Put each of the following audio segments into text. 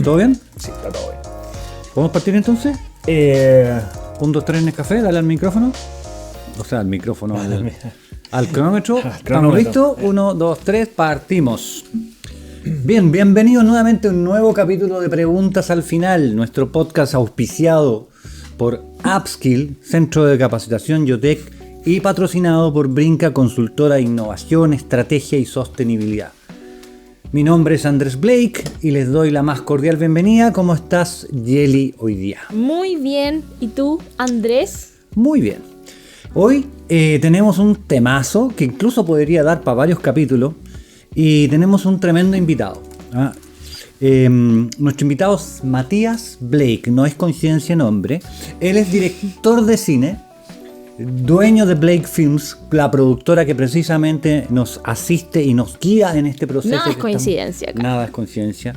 ¿Todo bien? Sí, está todo bien. ¿Podemos partir entonces? 1, 2, 3 en el café, dale al micrófono. O sea, al micrófono, al cronómetro. ¿Estamos listos? 1, 2, 3, partimos. Bien, bienvenidos nuevamente a un nuevo capítulo de Preguntas al Final, nuestro podcast auspiciado por Upskill, Centro de Capacitación Yotec, y patrocinado por Brinca, consultora de innovación, estrategia y sostenibilidad. Mi nombre es Andrés Blake y les doy la más cordial bienvenida. ¿Cómo estás, Yeli, hoy día? Muy bien. ¿Y tú, Andrés? Muy bien. Hoy tenemos un temazo que incluso podría dar para varios capítulos y tenemos un tremendo invitado. Nuestro invitado es Matías Blake, no es coincidencia el nombre. Él es director de cine, dueño de Blake Films, la productora que precisamente nos asiste y nos guía en este proceso. Nada es coincidencia acá. Nada es coincidencia.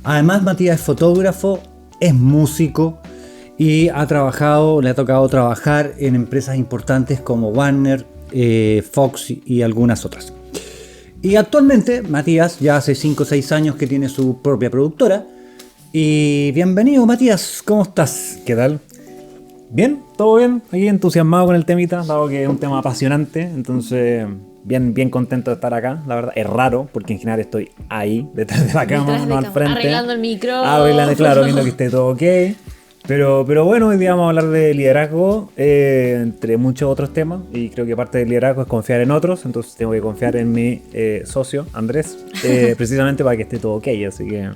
Además, Matías es fotógrafo, es músico y le ha tocado trabajar en empresas importantes como Warner, Fox y algunas otras. Y actualmente Matías ya hace 5 o 6 años que tiene su propia productora. Y bienvenido, Matías, ¿cómo estás? ¿Qué tal? Bien, todo bien, aquí entusiasmado con el temita, dado que es un tema apasionante, entonces bien contento de estar acá, la verdad. Es raro, porque en general estoy ahí, detrás de la cama, no al frente. Arreglando el micrófono. Arreglando, claro, viendo que esté todo ok. Pero bueno, hoy día vamos a hablar de liderazgo, entre muchos otros temas, y creo que parte del liderazgo es confiar en otros, entonces tengo que confiar en mi socio, Andrés, precisamente para que esté todo ok, así que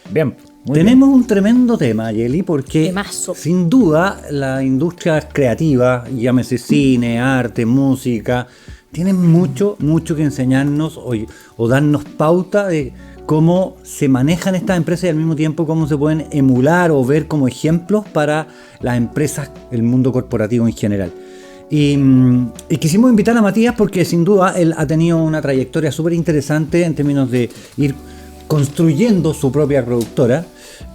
bien. Tenemos un tremendo tema, Yeli, porque Temazo. Sin duda la industria creativa, llámese cine, arte, música, tienen mucho que enseñarnos o darnos pauta de cómo se manejan estas empresas y al mismo tiempo cómo se pueden emular o ver como ejemplos para las empresas, el mundo corporativo en general. Y quisimos invitar a Matías porque sin duda él ha tenido una trayectoria súper interesante en términos de ir construyendo su propia productora.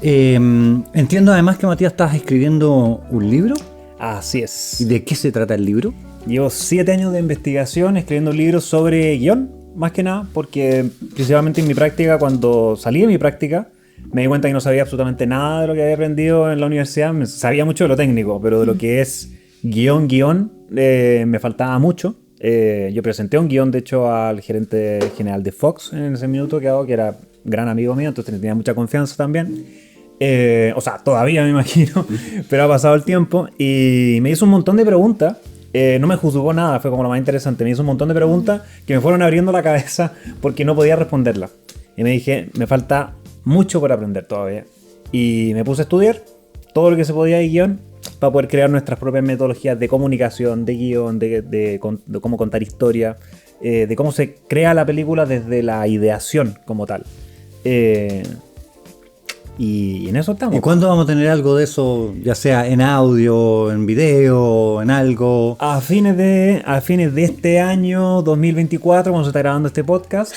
Entiendo además que, Matías, estás escribiendo un libro. Así es. ¿Y de qué se trata el libro? Llevo 7 años de investigación escribiendo libros sobre guión, más que nada, porque principalmente en mi práctica, cuando salí de mi práctica, me di cuenta que no sabía absolutamente nada de lo que había aprendido en la universidad. Sabía mucho de lo técnico, pero de lo que es guión, me faltaba mucho. Yo presenté un guión, de hecho, al gerente general de Fox en ese minuto que era gran amigo mío, entonces tenía mucha confianza también. O sea, todavía me imagino, pero ha pasado el tiempo y me hizo un montón de preguntas. No me juzgó nada, fue como lo más interesante. Me hizo un montón de preguntas que me fueron abriendo la cabeza porque no podía responderlas. Y me dije, me falta mucho por aprender todavía. Y me puse a estudiar todo lo que se podía de guión para poder crear nuestras propias metodologías de comunicación, de guión, de cómo contar historia, de cómo se crea la película desde la ideación como tal. Y en eso estamos. ¿Y cuándo vamos a tener algo de eso, ya sea en audio, en video, en algo? A fines de este año 2024 vamos a estar grabando este podcast.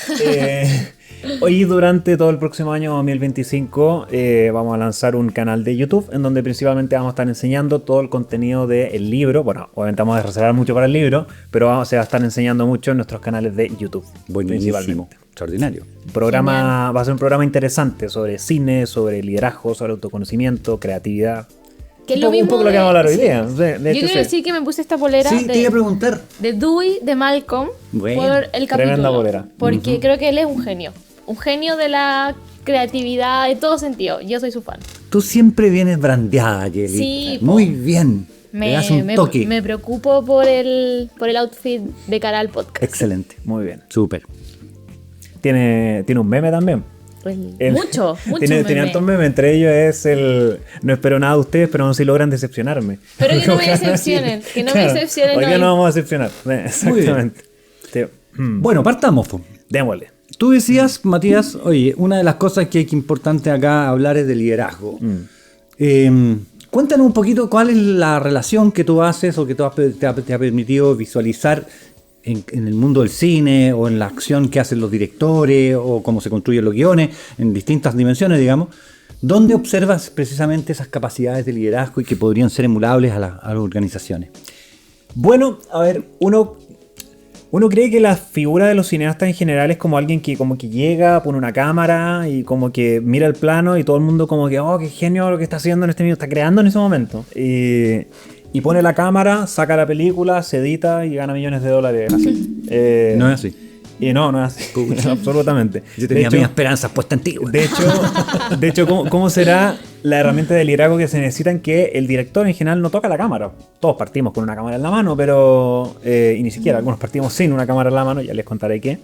Hoy, durante todo el próximo año 2025, vamos a lanzar un canal de YouTube en donde principalmente vamos a estar enseñando todo el contenido del libro. Bueno, obviamente vamos a reservar mucho para el libro, pero se va a estar enseñando mucho en nuestros canales de YouTube. Buenísimo, extraordinario. Va a ser un programa interesante sobre cine, sobre liderazgo, sobre autoconocimiento, creatividad. Que es lo mismo un poco lo que vamos a hablar hoy día. Yo quiero decir que me puse esta polera te iba a preguntar. de Dewey, de Malcolm, Bueno, por el capítulo. Tremenda polera. Porque creo que él es un genio. Un genio de la creatividad, de todo sentido. Yo soy su fan. Tú siempre vienes brandeada, Yeli. Sí, muy bien. Le das un toque. Me preocupo por el outfit de cara al podcast. Excelente. Muy bien. Súper. Tiene un meme también. Mucho Tiene altos memes, entre ellos es el no espero nada de ustedes, pero no si logran decepcionarme. Pero que no me decepcionen, que no me decepcionen hoy día hoy. no vamos a decepcionar. Exactamente. Bueno, partamos. Démosle. Tú decías, Matías, oye, una de las cosas que es importante acá hablar es de liderazgo. Cuéntanos un poquito cuál es la relación que tú haces o que te ha permitido visualizar en el mundo del cine o en la acción que hacen los directores o cómo se construyen los guiones en distintas dimensiones, digamos. ¿Dónde observas precisamente esas capacidades de liderazgo y que podrían ser emulables a las organizaciones? Bueno, a ver, uno Uno cree que la figura de los cineastas en general es como alguien que como que llega, pone una cámara y como que mira el plano y todo el mundo como que, oh, qué genio lo que está haciendo en este minuto, está creando en ese momento. Y pone la cámara, saca la película, se edita y gana millones de dólares. Así. No es así. Y no es así. Absolutamente. Yo tenía mis esperanzas puestas en ti. Güey. De hecho, ¿cómo será la herramienta de liderazgo que se necesita en que el director en general no toca la cámara? Todos partimos con una cámara en la mano, pero... y ni siquiera, algunos partimos sin una cámara en la mano, ya les contaré qué.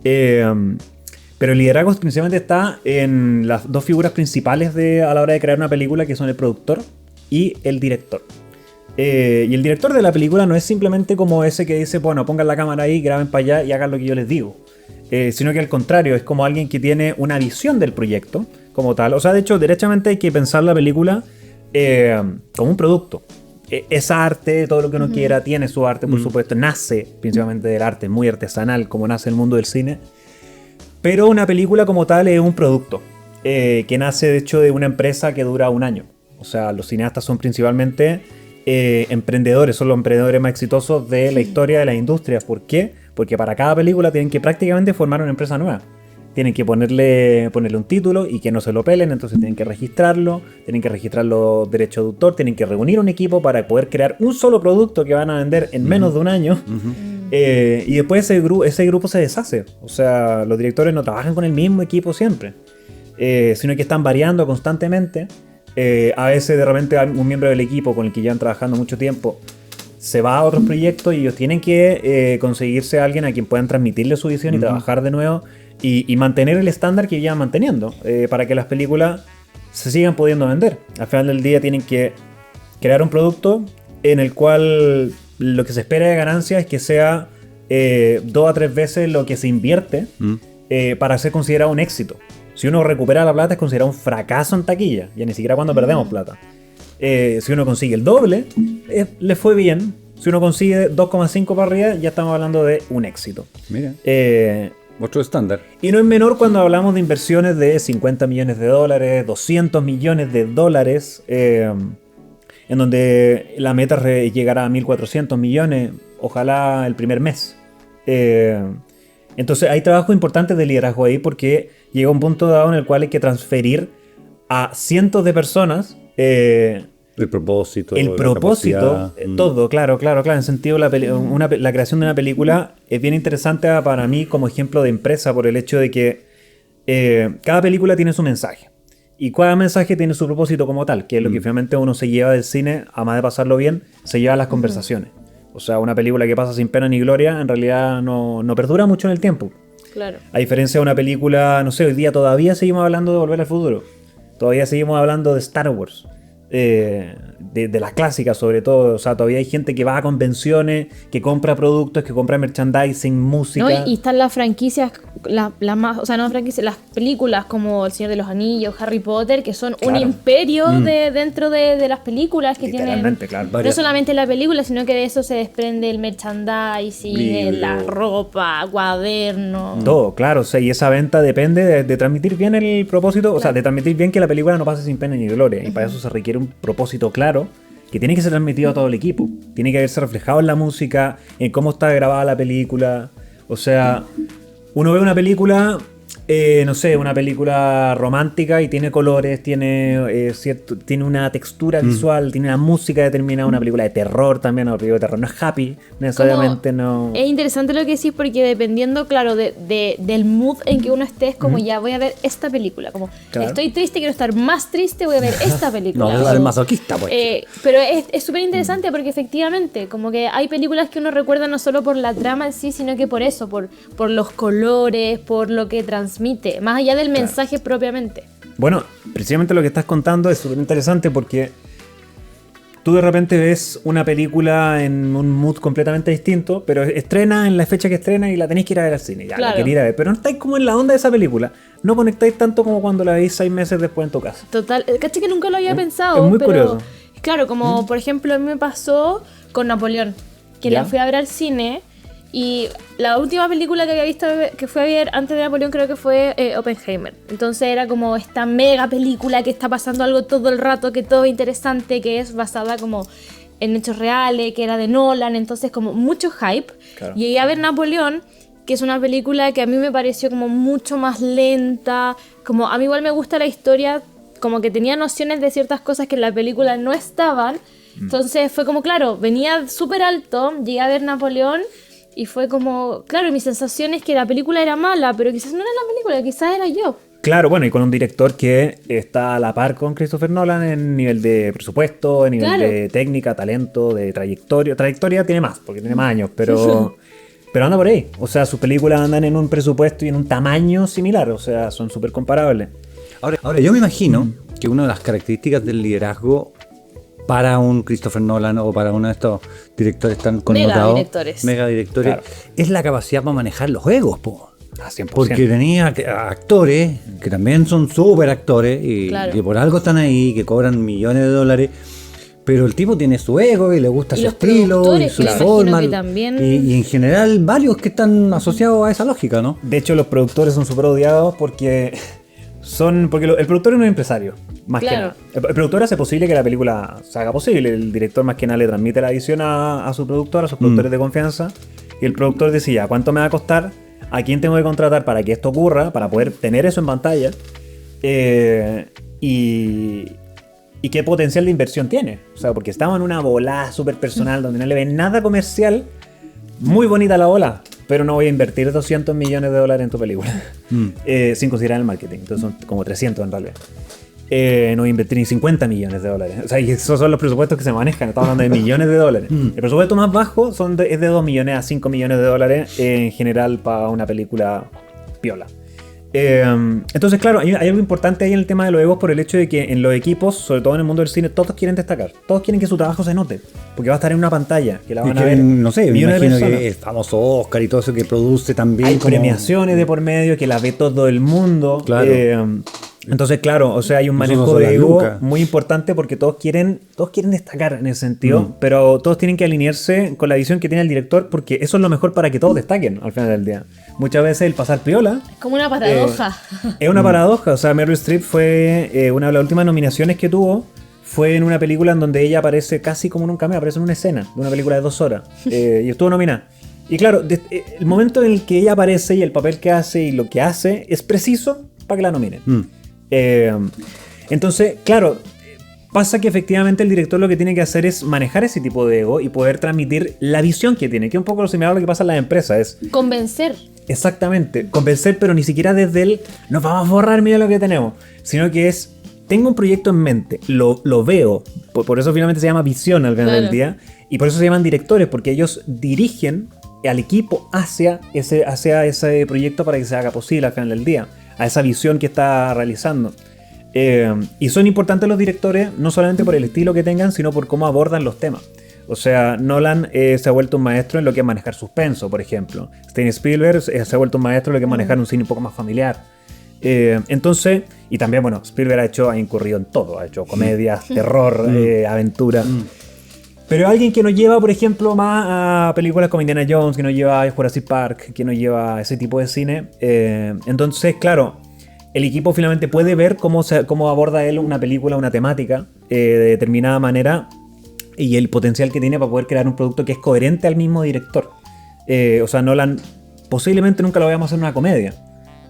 Pero el liderazgo principalmente está en las dos figuras principales a la hora de crear una película, que son el productor y el director. Y el director de la película no es simplemente como ese que dice, bueno, pongan la cámara ahí, graben para allá y hagan lo que yo les digo. Sino que al contrario, es como alguien que tiene una visión del proyecto como tal. O sea, de hecho, derechamente hay que pensar la película como un producto. Es arte, todo lo que uno quiera, tiene su arte, por supuesto. Nace principalmente del arte, muy artesanal, como nace el mundo del cine. Pero una película como tal es un producto que nace, de hecho, de una empresa que dura un año. O sea, los cineastas son principalmente... emprendedores, son los emprendedores más exitosos de la historia de la industria. ¿Por qué? Porque para cada película tienen que prácticamente formar una empresa nueva. Tienen que ponerle un título y que no se lo pelen, entonces tienen que registrar los derechos de autor, tienen que reunir un equipo para poder crear un solo producto que van a vender en menos de un año. Y después ese grupo se deshace. O sea, los directores no trabajan con el mismo equipo siempre, sino que están variando constantemente. A veces de repente un miembro del equipo con el que llevan trabajando mucho tiempo se va a otros proyectos y ellos tienen que conseguirse a alguien a quien puedan transmitirle su visión y trabajar de nuevo y mantener el estándar que llevan manteniendo para que las películas se sigan pudiendo vender. Al final del día tienen que crear un producto en el cual lo que se espera de ganancia es que sea 2 a 3 veces lo que se invierte para ser considerado un éxito. Si uno recupera la plata es considerado un fracaso en taquilla, ya ni siquiera cuando perdemos plata. Si uno consigue el doble, le fue bien. Si uno consigue 2,5 para arriba, ya estamos hablando de un éxito. Mira, otro estándar. Y no es menor cuando hablamos de inversiones de 50 millones de dólares, 200 millones de dólares, en donde la meta llegará a 1.400 millones, ojalá el primer mes. Entonces hay trabajo importante de liderazgo ahí porque llega un punto dado en el cual hay que transferir a cientos de personas el propósito, todo, claro. En el sentido, la creación de una película es bien interesante para mí como ejemplo de empresa por el hecho de que cada película tiene su mensaje. Y cada mensaje tiene su propósito como tal, que es lo que finalmente uno se lleva del cine, además de pasarlo bien, se lleva a las conversaciones. O sea, una película que pasa sin pena ni gloria en realidad no perdura mucho en el tiempo. Claro. A diferencia de una película, no sé, hoy día todavía seguimos hablando de Volver al Futuro. Todavía seguimos hablando de Star Wars. De las clásicas sobre todo. O sea, todavía hay gente que va a convenciones, que compra productos, que compra merchandising, música. ¿No? Y están las franquicias, más, o sea, no franquicias, las películas como El Señor de los Anillos, Harry Potter, que son un imperio dentro de las películas que tienen. Claro. No solamente la película, sino que de eso se desprende el merchandising, la ropa, cuadernos. Todo, claro. O sea, y esa venta depende de transmitir bien el propósito, o sea, de transmitir bien que la película no pase sin pena ni gloria. Y para eso se requiere un propósito claro que tiene que ser transmitido a todo el equipo. Tiene que haberse reflejado en la música, en cómo está grabada la película. O sea, uno ve una película, no sé, una película romántica y tiene colores, tiene una textura visual, tiene una música determinada. Una película de terror también, una película de terror no es happy, necesariamente no. Es interesante lo que decís porque dependiendo, claro, del mood en que uno esté, es como ya voy a ver esta película. Como estoy triste, quiero estar más triste, voy a ver esta película. No, el masoquista, pues. Pero es súper interesante porque efectivamente, como que hay películas que uno recuerda no solo por la trama en sí, sino que por eso, por los colores, por lo que transmite, más allá del mensaje propiamente. Bueno, precisamente lo que estás contando es súper interesante porque tú de repente ves una película en un mood completamente distinto, pero estrena en la fecha que estrena y la tenéis que ir a ver al cine. Ya, la queréis ir a ver, pero no estáis como en la onda de esa película. No conectáis tanto como cuando la veis 6 meses después en tu casa. Total, caché que nunca lo había pensado. Es muy curioso. Claro, como por ejemplo a mí me pasó con Napoleón, que la fui a ver al cine. Y la última película que había visto, que fue a ver antes de Napoleón, creo que fue Oppenheimer. Entonces era como esta mega película que está pasando algo todo el rato, que todo es interesante, que es basada como en hechos reales, que era de Nolan, entonces como mucho hype. Claro. Llegué a ver Napoleón, que es una película que a mí me pareció como mucho más lenta, como a mí igual me gusta la historia, como que tenía nociones de ciertas cosas que en la película no estaban, entonces fue como, claro, venía súper alto, llegué a ver Napoleón y fue como, claro, mi sensación es que la película era mala, pero quizás no era la película, quizás era yo. Claro, bueno, y con un director que está a la par con Christopher Nolan en nivel de presupuesto, en nivel Claro. de técnica, talento, de trayectoria. Trayectoria tiene más, porque tiene más años, pero anda por ahí. O sea, sus películas andan en un presupuesto y en un tamaño similar, o sea, son súper comparables. Ahora, yo me imagino que una de las características del liderazgo para un Christopher Nolan o para uno de estos directores tan connotados, mega directores, Claro. es la capacidad para manejar los egos, po. A 100%. Porque tenía actores que también son súper actores y Claro. que por algo están ahí, que cobran millones de dólares. Pero el tipo tiene su ego y le gusta Y su los estilo y productores, su que me imagino forma. que también- Y en general varios que están asociados a esa lógica, ¿no? De hecho, los productores son súper odiados porque el productor es un empresario, más Claro. que nada. El productor hace posible que la película se haga posible. El director más que nada le transmite la visión a su productor, a sus productores de confianza. Y el productor decía, ¿cuánto me va a costar? ¿A quién tengo que contratar para que esto ocurra? Para poder tener eso en pantalla. Y qué potencial de inversión tiene. O sea, porque estaba en una volada súper personal donde no le ven nada comercial. Muy bonita la bola, pero no voy a invertir 200 millones de dólares en tu película. Sin considerar el marketing. Entonces son como 300 en realidad. No voy a invertir ni 50 millones de dólares. O sea, y esos son los presupuestos que se manejan. Estamos hablando de millones de dólares. El presupuesto más bajo es de 2 millones a 5 millones de dólares en general para una película piola. Entonces, claro, hay algo importante ahí en el tema de los egos por el hecho de que en los equipos, sobre todo en el mundo del cine, todos quieren destacar. Todos quieren que su trabajo se note. Porque va a estar en una pantalla, que la van Y a que, ver no sé, me millones de imagino personas. que el famoso Oscar y todo eso que produce también. Hay como- premiaciones de por medio que la ve todo el mundo. Claro. Entonces, claro, o sea, hay un Nosotros manejo son de las ego lucas. muy importante porque todos quieren destacar en ese sentido, pero todos tienen que alinearse con la visión que tiene el director porque eso es lo mejor para que todos destaquen al final del día. Muchas veces el pasar piola Es como una paradoja. es una paradoja. O sea, Meryl Streep fue una de las últimas nominaciones que tuvo. Fue en una película en donde ella aparece casi como en un cameo, aparece en una escena de una película de 2 horas. Y estuvo nominada. Y claro, el momento en el que ella aparece y el papel que hace y lo que hace es preciso para que la nominen. Entonces, claro, pasa que efectivamente el director lo que tiene que hacer es manejar ese tipo de ego y poder transmitir la visión que tiene, que es un poco lo similar a lo que pasa en las empresas. Es Convencer. exactamente, convencer, pero ni siquiera desde el nos vamos a borrar, mira lo que tenemos, sino que es, tengo un proyecto en mente, lo veo, por eso finalmente se llama visión al final Claro. del día, y por eso se llaman directores, porque ellos dirigen al equipo hacia ese proyecto para que se haga posible al final del día, a esa visión que está realizando. Y son importantes los directores, no solamente por el estilo que tengan, sino por cómo abordan los temas. O sea, Nolan se ha vuelto un maestro en lo que es manejar suspenso, por ejemplo. Steven Spielberg se ha vuelto un maestro en lo que es manejar un cine un poco más familiar. Entonces, y también, bueno, Spielberg ha incurrido en todo. Ha hecho comedias, terror, aventura. Pero alguien que nos lleva, por ejemplo, más a películas como Indiana Jones, que nos lleva a Jurassic Park, que nos lleva a ese tipo de cine. Entonces, claro, el equipo finalmente puede ver cómo aborda él una película, una temática de determinada manera y el potencial que tiene para poder crear un producto que es coherente al mismo director. O sea, Nolan posiblemente nunca lo veamos hacer una comedia.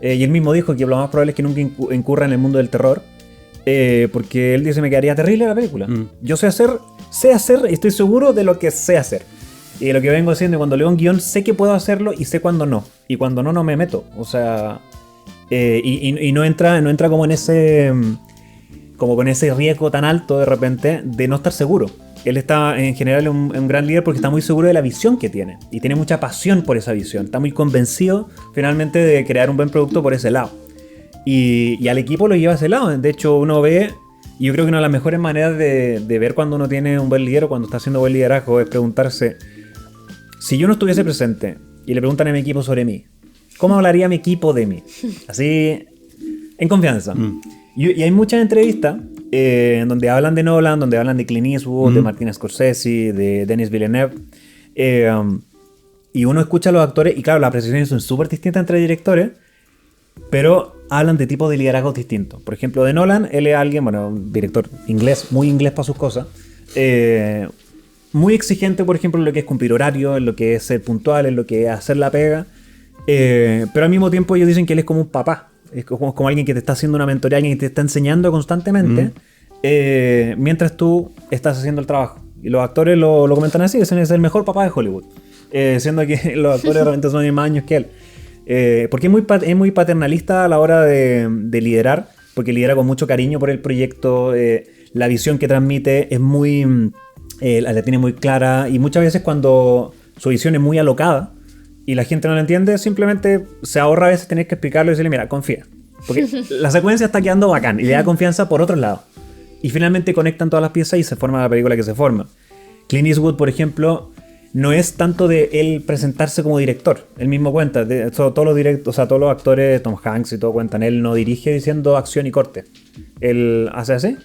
Y él mismo dijo que lo más probable es que nunca incurra en el mundo del terror. Porque él dice, me quedaría terrible la película. Yo sé hacer, y estoy seguro de lo que sé hacer. Y lo que vengo haciendo, cuando leo un guión, sé que puedo hacerlo y sé cuándo no. Y cuando no me meto. O sea, y no entra como en ese... como con ese riesgo tan alto de repente de no estar seguro. Él está en general un gran líder porque está muy seguro de la visión que tiene. Y tiene mucha pasión por esa visión. Está muy convencido finalmente de crear un buen producto por ese lado. Y al equipo lo lleva a ese lado. De hecho, uno ve... Y yo creo que una de las mejores maneras de ver cuando uno tiene un buen líder o cuando está haciendo buen liderazgo es preguntarse... Si yo no estuviese presente y le preguntan a mi equipo sobre mí, ¿cómo hablaría mi equipo de mí? Así, en confianza. Y hay muchas entrevistas en donde hablan de Nolan, donde hablan de Clint Eastwood, de Martin Scorsese, de Denis Villeneuve. Y uno escucha a los actores, y claro, las apreciaciones son súper distintas entre directores, pero hablan de tipos de liderazgos distintos. Por ejemplo, de Nolan, él es alguien, bueno, un director inglés, muy inglés para sus cosas. muy exigente, por ejemplo, en lo que es cumplir horario, en lo que es ser puntual, en lo que es hacer la pega. Pero al mismo tiempo ellos dicen que él es como un papá. Es como alguien que te está haciendo una mentoría, alguien que te está enseñando constantemente mientras tú estás haciendo el trabajo. Y los actores lo comentan así, dicen es el mejor papá de Hollywood. Siendo que los actores realmente son más años que él. Porque es muy paternalista a la hora de liderar, porque lidera con mucho cariño por el proyecto. La visión que transmite es muy... la tiene muy clara, y muchas veces cuando su visión es muy alocada y la gente no la entiende, simplemente se ahorra a veces tener que explicarlo y decirle, mira, confía. Porque la secuencia está quedando bacán y le da confianza por otro lado. Y finalmente conectan todas las piezas y se forma la película que se forma. Clint Eastwood, por ejemplo, no es tanto de él presentarse como director. Él mismo cuenta, todos los actores, Tom Hanks y todo cuentan, él no dirige diciendo acción y corte. Él hace así,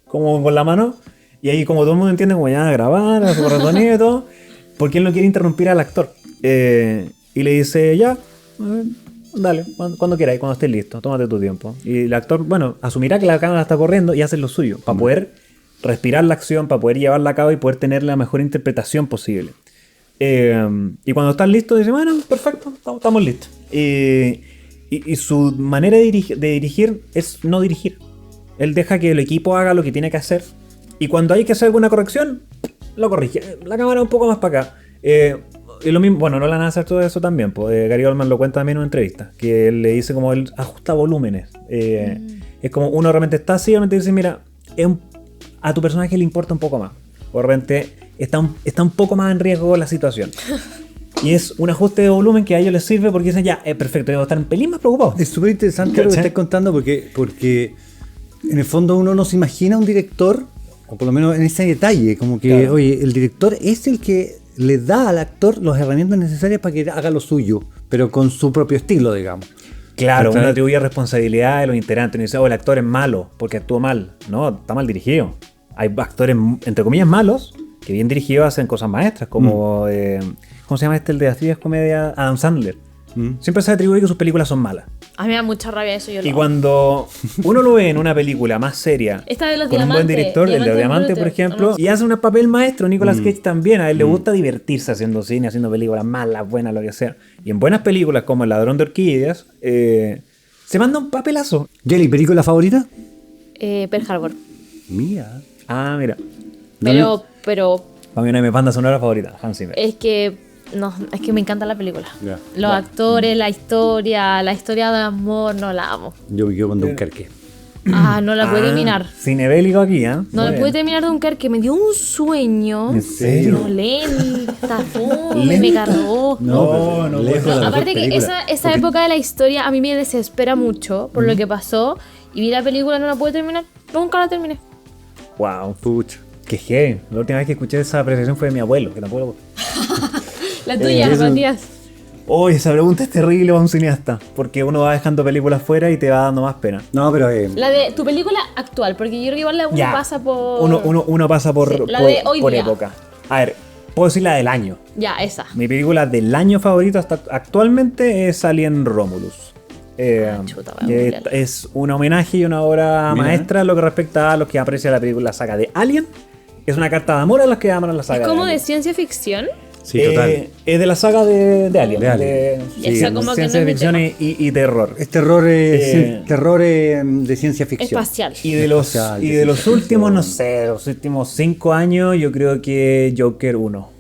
como con la mano, y ahí como todo el mundo entiende, como ya grabar, hace corretoneo y todo, porque él no quiere interrumpir al actor. Y le dice, ya, dale, cuando quieras, cuando estés listo, tómate tu tiempo. Y el actor, bueno, asumirá que la cámara está corriendo y hace lo suyo, para poder respirar la acción, para poder llevarla a cabo y poder tener la mejor interpretación posible. Y cuando estás listo, dice, bueno, perfecto, estamos listos. Y su manera de dirigir es no dirigir. Él deja que el equipo haga lo que tiene que hacer. Y cuando hay que hacer alguna corrección, lo corrige. La cámara un poco más para acá. Y lo mismo, bueno, no le van a hacer todo eso también. Pues, Gary Oldman lo cuenta también en una entrevista. Que él le dice como él ajusta volúmenes. Es como uno realmente está así, realmente dice, mira, a tu personaje le importa un poco más. O de repente está un poco más en riesgo la situación. Y es un ajuste de volumen que a ellos les sirve porque dicen, ya, perfecto, debo estar un pelín más preocupado. Es súper interesante lo que estás contando porque en el fondo uno no se imagina un director, o por lo menos en ese detalle, como que, claro, oye, el director es el que le da al actor las herramientas necesarias para que haga lo suyo, pero con su propio estilo, digamos. Claro, uno atribuye responsabilidad de los integrantes. Uno dice, el actor es malo porque actuó mal. No, está mal dirigido. Hay actores, entre comillas, malos, que bien dirigidos hacen cosas maestras, como... ¿cómo se llama el de las tías comedias? Adam Sandler. Siempre se atribuye que sus películas son malas. A mí me da mucha rabia eso. Y cuando uno lo ve en una película más seria, esta de los con un buen director, el de Diamante, por ejemplo, y hace un papel maestro, Nicolas Cage también, a él le gusta divertirse haciendo cine, haciendo películas malas, buenas, lo que sea. Y en buenas películas como El ladrón de orquídeas, se manda un papelazo. Jelly, ¿película favorita? Pearl Harbor. Mira. Ah, mira. Pero... Para mí una de mis bandas sonoras favoritas, Hans Zimmer. Es que me encanta la película. Los actores, la historia de amor, no la amo. Yo me quedo con Dunkerque. No la pude terminar. Cine bélico aquí, ¿eh? No la pude terminar Dunkerque, me dio un sueño. ¿En serio? Lenta, me cargó. No, aparte que esa época de la historia a mí me desespera mucho por lo que pasó. Y vi la película, no la pude terminar. Nunca la terminé. Wow, pucha. Qué heavy. La última vez que escuché esa apreciación fue de mi abuelo, que tampoco... La tuya, Matías. Esa pregunta es terrible para un cineasta, porque uno va dejando películas fuera y te va dando más pena. No, pero... La de tu película actual, porque yo creo que igual uno pasa por... Uno pasa por, la de hoy por día. Época. A ver, puedo decir la del año. Ya, esa. Mi película del año favorito hasta actualmente es Alien Romulus. Que es un homenaje y una obra maestra en lo que respecta a los que aprecian la saga de Alien. Es una carta de amor a los que aman la saga. ¿Es como de de ciencia ficción? Sí, total. Es de la saga de Alien. Como ciencia ficción y terror. Es terror, terror de ciencia ficción. Espacial. Y de los últimos, no sé, los últimos 5 años, yo creo que Joker 1.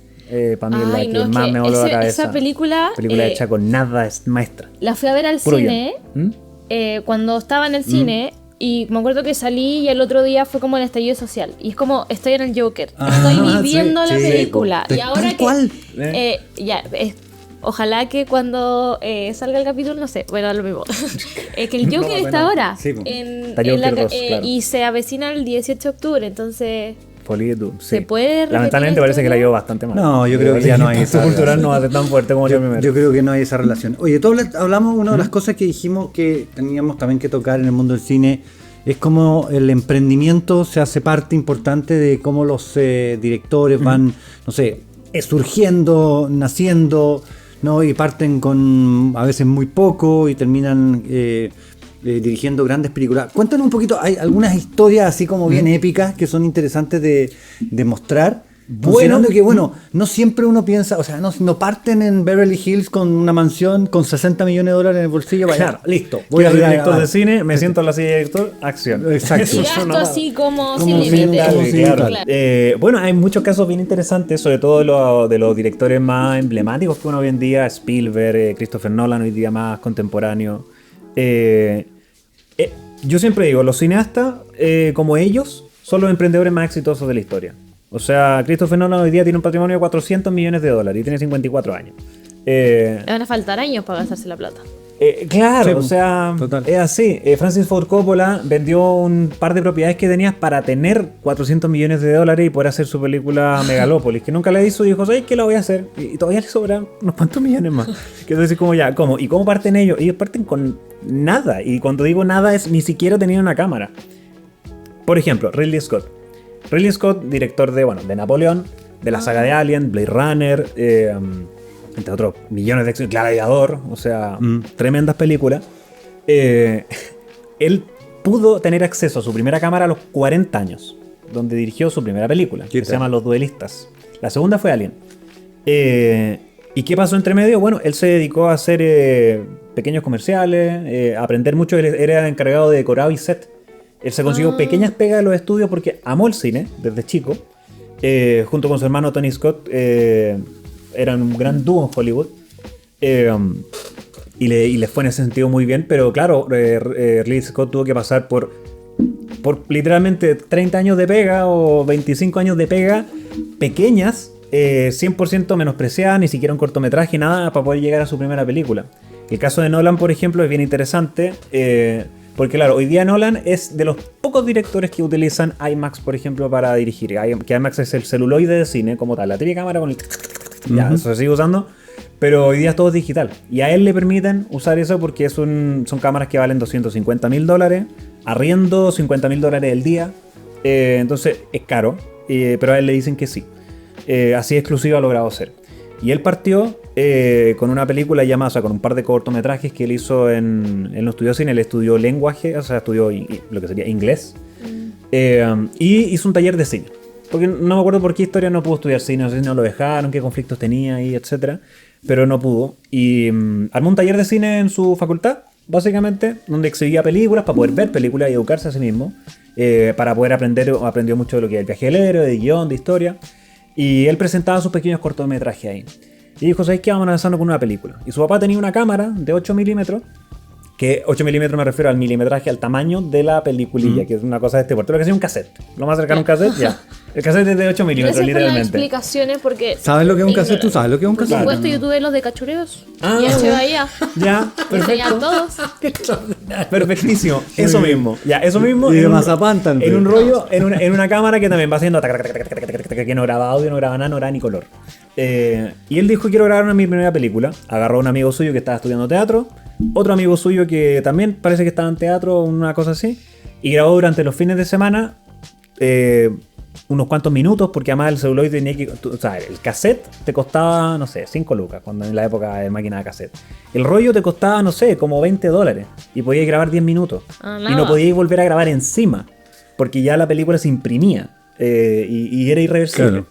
Para mí es la que más me voló la cabeza. Esa película hecha con nada, es maestra. La fui a ver al cine cuando estaba en el cine. Y me acuerdo que salí y el otro día fue como el estallido social. Y es como, estoy en el Joker. Estoy viviendo la película. Y ahora que... ¿Cuál? Ojalá que cuando salga el capítulo, no sé, bueno, lo mismo. Que el Joker está ahora. Sí, y se avecina el 18 de octubre, entonces... Se puede. Lamentablemente parece que la llevo bastante mal. No, yo creo que ya no hay esa cultural no hace tan fuerte como yo primero. Yo creo que no hay esa relación. Oye, todos hablamos, una de las cosas que dijimos que teníamos también que tocar en el mundo del cine es cómo el emprendimiento se hace parte importante de cómo los directores van, no sé, surgiendo, naciendo, ¿no? Y parten con a veces muy poco y terminan dirigiendo grandes películas. Cuéntanos un poquito, hay algunas historias así como bien épicas que son interesantes de mostrar Considerando que, no siempre uno piensa, o sea, no parten en Beverly Hills con una mansión con 60 millones de dólares en el bolsillo. Claro, listo. Voy a ser director de cine, me siento en la silla de director, acción. Exacto. Y gasto así como sin límite. Claro. Bueno, hay muchos casos bien interesantes, sobre todo de los directores más emblemáticos que uno hoy en día, Spielberg, Christopher Nolan, hoy día más contemporáneo. Yo siempre digo, los cineastas, como ellos, son los emprendedores más exitosos de la historia. O sea, Christopher Nolan hoy día tiene un patrimonio de 400 millones de dólares y tiene 54 años. Le van a faltar años para gastarse la plata. Claro, Sí, o sea, total. es así. Francis Ford Coppola vendió un par de propiedades que tenía para tener 400 millones de dólares y poder hacer su película Megalópolis, que nunca la hizo y dijo, ¿sabes qué la voy a hacer? Y todavía le sobran unos cuantos millones más. Que decir, como ya, ¿cómo? ¿Y cómo parten ellos? Ellos parten con nada. Y cuando digo nada es ni siquiera tener una cámara. Por ejemplo, Ridley Scott. Ridley Scott, director de Napoleón, de la saga de Alien, Blade Runner, entre otros millones de éxitos, Gladiador, o sea, tremendas películas. Él pudo tener acceso a su primera cámara a los 40 años, donde dirigió su primera película, que se llama Los Duelistas. La segunda fue Alien. ¿Y qué pasó entre medio? Bueno, él se dedicó a hacer pequeños comerciales, a aprender mucho. Él era encargado de decorado y set. Él se consiguió pequeñas pegas de los estudios porque amó el cine desde chico. Junto con su hermano Tony Scott, eran un gran dúo en Hollywood. Y les fue en ese sentido muy bien. Pero claro, Ridley Scott tuvo que pasar por literalmente 30 años de pega o 25 años de pega pequeñas, 100% menospreciadas, ni siquiera un cortometraje, nada, para poder llegar a su primera película. El caso de Nolan, por ejemplo, es bien interesante. Porque claro, hoy día Nolan es de los pocos directores que utilizan IMAX, por ejemplo, para dirigir. Que IMAX es el celuloide de cine como tal, la típica cámara con el... Ya, eso se sigue usando, pero hoy día todo es digital. Y a él le permiten usar eso porque son cámaras que valen $250,000, arriendo $50,000 el día. Entonces es caro, pero a él le dicen que sí. Así exclusivo ha logrado ser. Y él partió con una película llamada, o sea, con un par de cortometrajes que él hizo él no estudió cine, él estudió lenguaje, o sea, estudió lo que sería inglés. Y hizo un taller de cine. Porque no me acuerdo por qué historia no pudo estudiar cine, no sé si no lo dejaron, qué conflictos tenía y etcétera. Pero no pudo. Y armó un taller de cine en su facultad, básicamente, donde exhibía películas para poder ver películas y educarse a sí mismo. Para poder aprendió mucho de lo que es el viaje del héroe, de guión, de historia. Y él presentaba sus pequeños cortometrajes ahí. Y dijo, ¿sabes qué? Vamos a lanzarnos con una película. Y su papá tenía una cámara de 8 milímetros. Que 8 milímetros me refiero al milimetraje, al tamaño de la peliculilla, que es una cosa de este porte. Lo que sea un cassette. Lo más cercano a un cassette, ya. El cassette es de 8 milímetros, Gracias literalmente. por las explicaciones porque... ¿Sabes lo que es un cassette? ¿Tú sabes lo que es un Por cassette? supuesto, yo tuve los de cachureos. Ah, Y H. Bahía. Ya, Enseñan perfecto. todos. Perfectísimo. Eso mismo. Ya, eso mismo. Y de en un- mazapán también. En un rollo, en una cámara que también va haciendo que no graba audio, no graba nada, no graba ni color. Y él dijo, quiero grabar mi primera película. Agarró a un amigo suyo que estaba estudiando teatro, otro amigo suyo que también parece que estaba en teatro, una cosa así, y grabó durante los fines de semana unos cuantos minutos, porque además el celuloide tenía que... O sea, el cassette te costaba, no sé, 5 lucas, cuando en la época de máquina de cassette. El rollo te costaba, no sé, como $20, y podías grabar 10 minutos. Ah, Y nada. no podías volver a grabar encima, porque ya la película se imprimía, y era irreversible. Claro.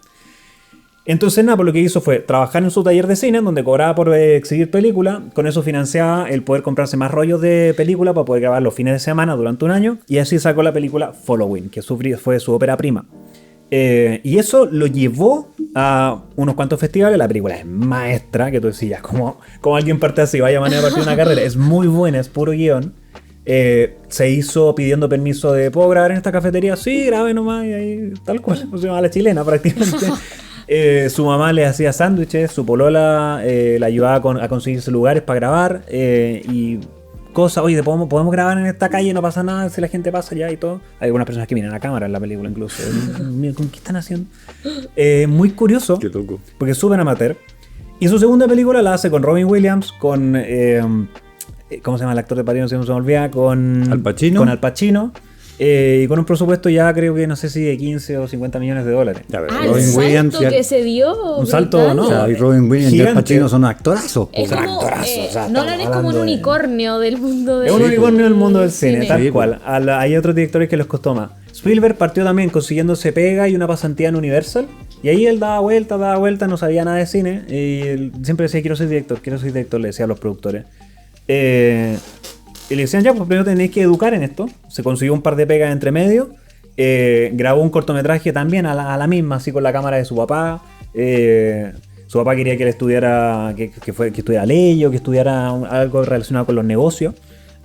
Entonces, nada, pues lo que hizo fue trabajar en su taller de cine, donde cobraba por exhibir películas. Con eso financiaba el poder comprarse más rollos de película para poder grabar los fines de semana durante un año. Y así sacó la película Following, que fue su ópera prima. Y eso lo llevó a unos cuantos festivales. La película es maestra, que tú decías, como alguien parte así, vaya manera de partir una carrera. Es muy buena, es puro guión. Se hizo pidiendo permiso de, ¿puedo grabar en esta cafetería? Sí, grabe nomás, y ahí tal cual, se llama la chilena prácticamente. Su mamá le hacía sándwiches, su polola la ayudaba a conseguirse lugares para grabar y cosas. Oye, podemos grabar en esta calle, no pasa nada si la gente pasa ya y todo. Hay algunas personas que miran a cámara en la película incluso. Mira, ¿con qué están haciendo? Muy curioso, Qué loco. porque es súper amateur. Y su segunda película la hace con Robin Williams, con... ¿cómo se llama el actor de Padrino? Si no se me olvida. Con Al Pacino. Con Al Pacino. Y con un presupuesto ya creo que no sé si de 15 o 50 millones de dólares. Ya ves, Ah, el Robin Williams salto que se dio. Un salto, brutal. ¿no? o sea, y Robin Williams y Al Gigante. Pacino son actorazos. po. Es como, actorazo, o sea, Nolan es estamos como un hablando de- unicornio del mundo del Es un unicornio del mundo del cine, tal Sí, cual. Hay otros directores que les costó más. Spielberg partió también consiguiéndose pega y una pasantía en Universal. Y ahí él daba vuelta, no sabía nada de cine. Y él siempre decía, quiero ser director, le decía a los productores. Y le decían, ya, pues primero tenéis que educar en esto. Se consiguió un par de pegas entre medio. Grabó un cortometraje también a la misma, así con la cámara de su papá. Su papá quería que él estudiara, que estudiara ley o que estudiara algo relacionado con los negocios.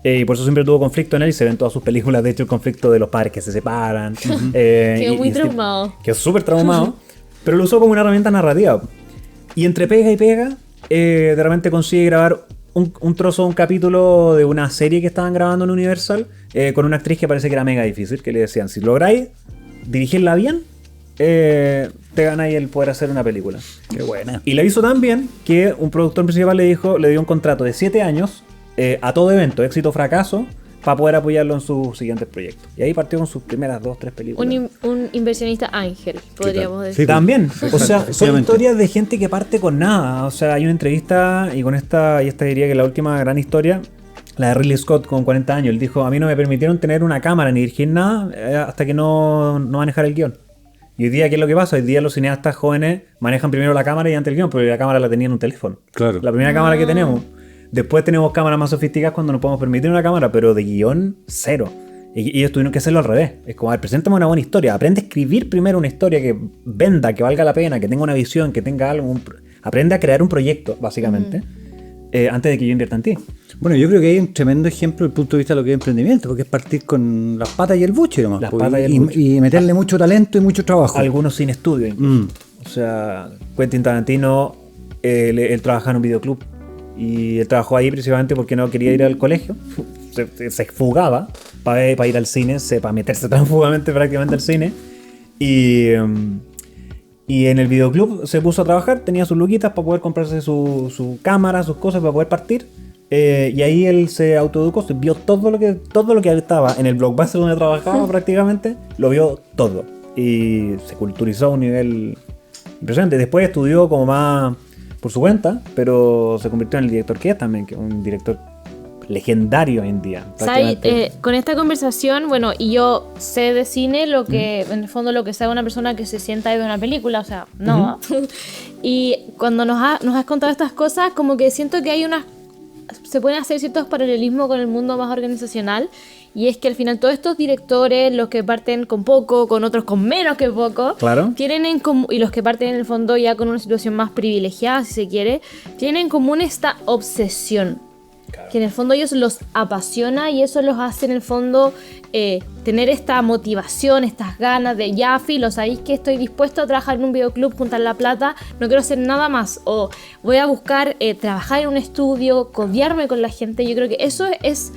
Y por eso siempre tuvo conflicto en él y se ven todas sus películas. De hecho, el conflicto de los padres que se separan. Quedó muy traumado. Quedó súper traumado. Pero lo usó como una herramienta narrativa. Y entre pega y pega, de repente consigue grabar un trozo, un capítulo de una serie que estaban grabando en Universal con una actriz que parece que era mega difícil. Que le decían, si lográis dirigirla bien, te ganáis el poder hacer una película. Qué buena. Y la hizo tan bien que un productor principal le dio un contrato de 7 años a todo evento, éxito o fracaso, para poder apoyarlo en sus siguientes proyectos. Y ahí partió con sus primeras 2-3 películas. Un inversionista ángel, podríamos decir. Sí, también. O sea, son efectivamente. historias de gente que parte con nada. O sea, hay una entrevista y esta diría que es la última gran historia, la de Ridley Scott con 40 años. Él dijo, a mí no me permitieron tener una cámara ni dirigir nada hasta que no manejar el guión. Y hoy día, ¿qué es lo que pasa? Hoy día los cineastas jóvenes manejan primero la cámara y antes el guión, pero la cámara la tenían en un teléfono. Claro. La primera cámara que tenemos. Después tenemos cámaras más sofisticadas cuando nos podemos permitir una cámara, pero de guión, cero. Y ellos tuvieron que hacerlo al revés. Es como, a ver, preséntame una buena historia. Aprende a escribir primero una historia que venda, que valga la pena, que tenga una visión, que tenga algo. Aprende a crear un proyecto, básicamente, antes de que yo invierta en ti. Bueno, yo creo que hay un tremendo ejemplo desde el punto de vista de lo que es emprendimiento, porque es partir con las patas y el buche nomás. Las pues, patas y el buche. y meterle mucho talento y mucho trabajo. Algunos sin estudio, incluso. O sea, Quentin Tarantino, él trabaja en un videoclub. Y él trabajó ahí principalmente porque no quería ir al colegio. Se fugaba para ir al cine, para meterse tan fugamente prácticamente al cine. Y en el videoclub se puso a trabajar, tenía sus luquitas para poder comprarse su cámara, sus cosas para poder partir. Y ahí él se autoeducó, vio todo lo que estaba en el Blockbuster donde trabajaba prácticamente, lo vio todo. Y se culturizó a un nivel impresionante. Después estudió como más por su cuenta, pero se convirtió en el director que es también, que es un director legendario hoy en día. ¿Sabes? Con esta conversación, bueno, y yo sé de cine lo que, en el fondo, lo que sabe una persona que se sienta y ve una película, o sea, no. Y cuando nos has contado estas cosas, como que siento que hay se pueden hacer ciertos paralelismos con el mundo más organizacional. Y es que al final todos estos directores, los que parten con poco, con otros con menos que poco, Claro. tienen en común, y los que parten en el fondo ya con una situación más privilegiada, si se quiere, tienen en común esta obsesión. Claro. Que en el fondo ellos los apasiona y eso los hace en el fondo tener esta motivación, estas ganas de ya, filo, sabéis que estoy dispuesto a trabajar en un videoclub, juntar la plata, no quiero hacer nada más. O voy a buscar trabajar en un estudio, codearme con la gente. Yo creo que eso es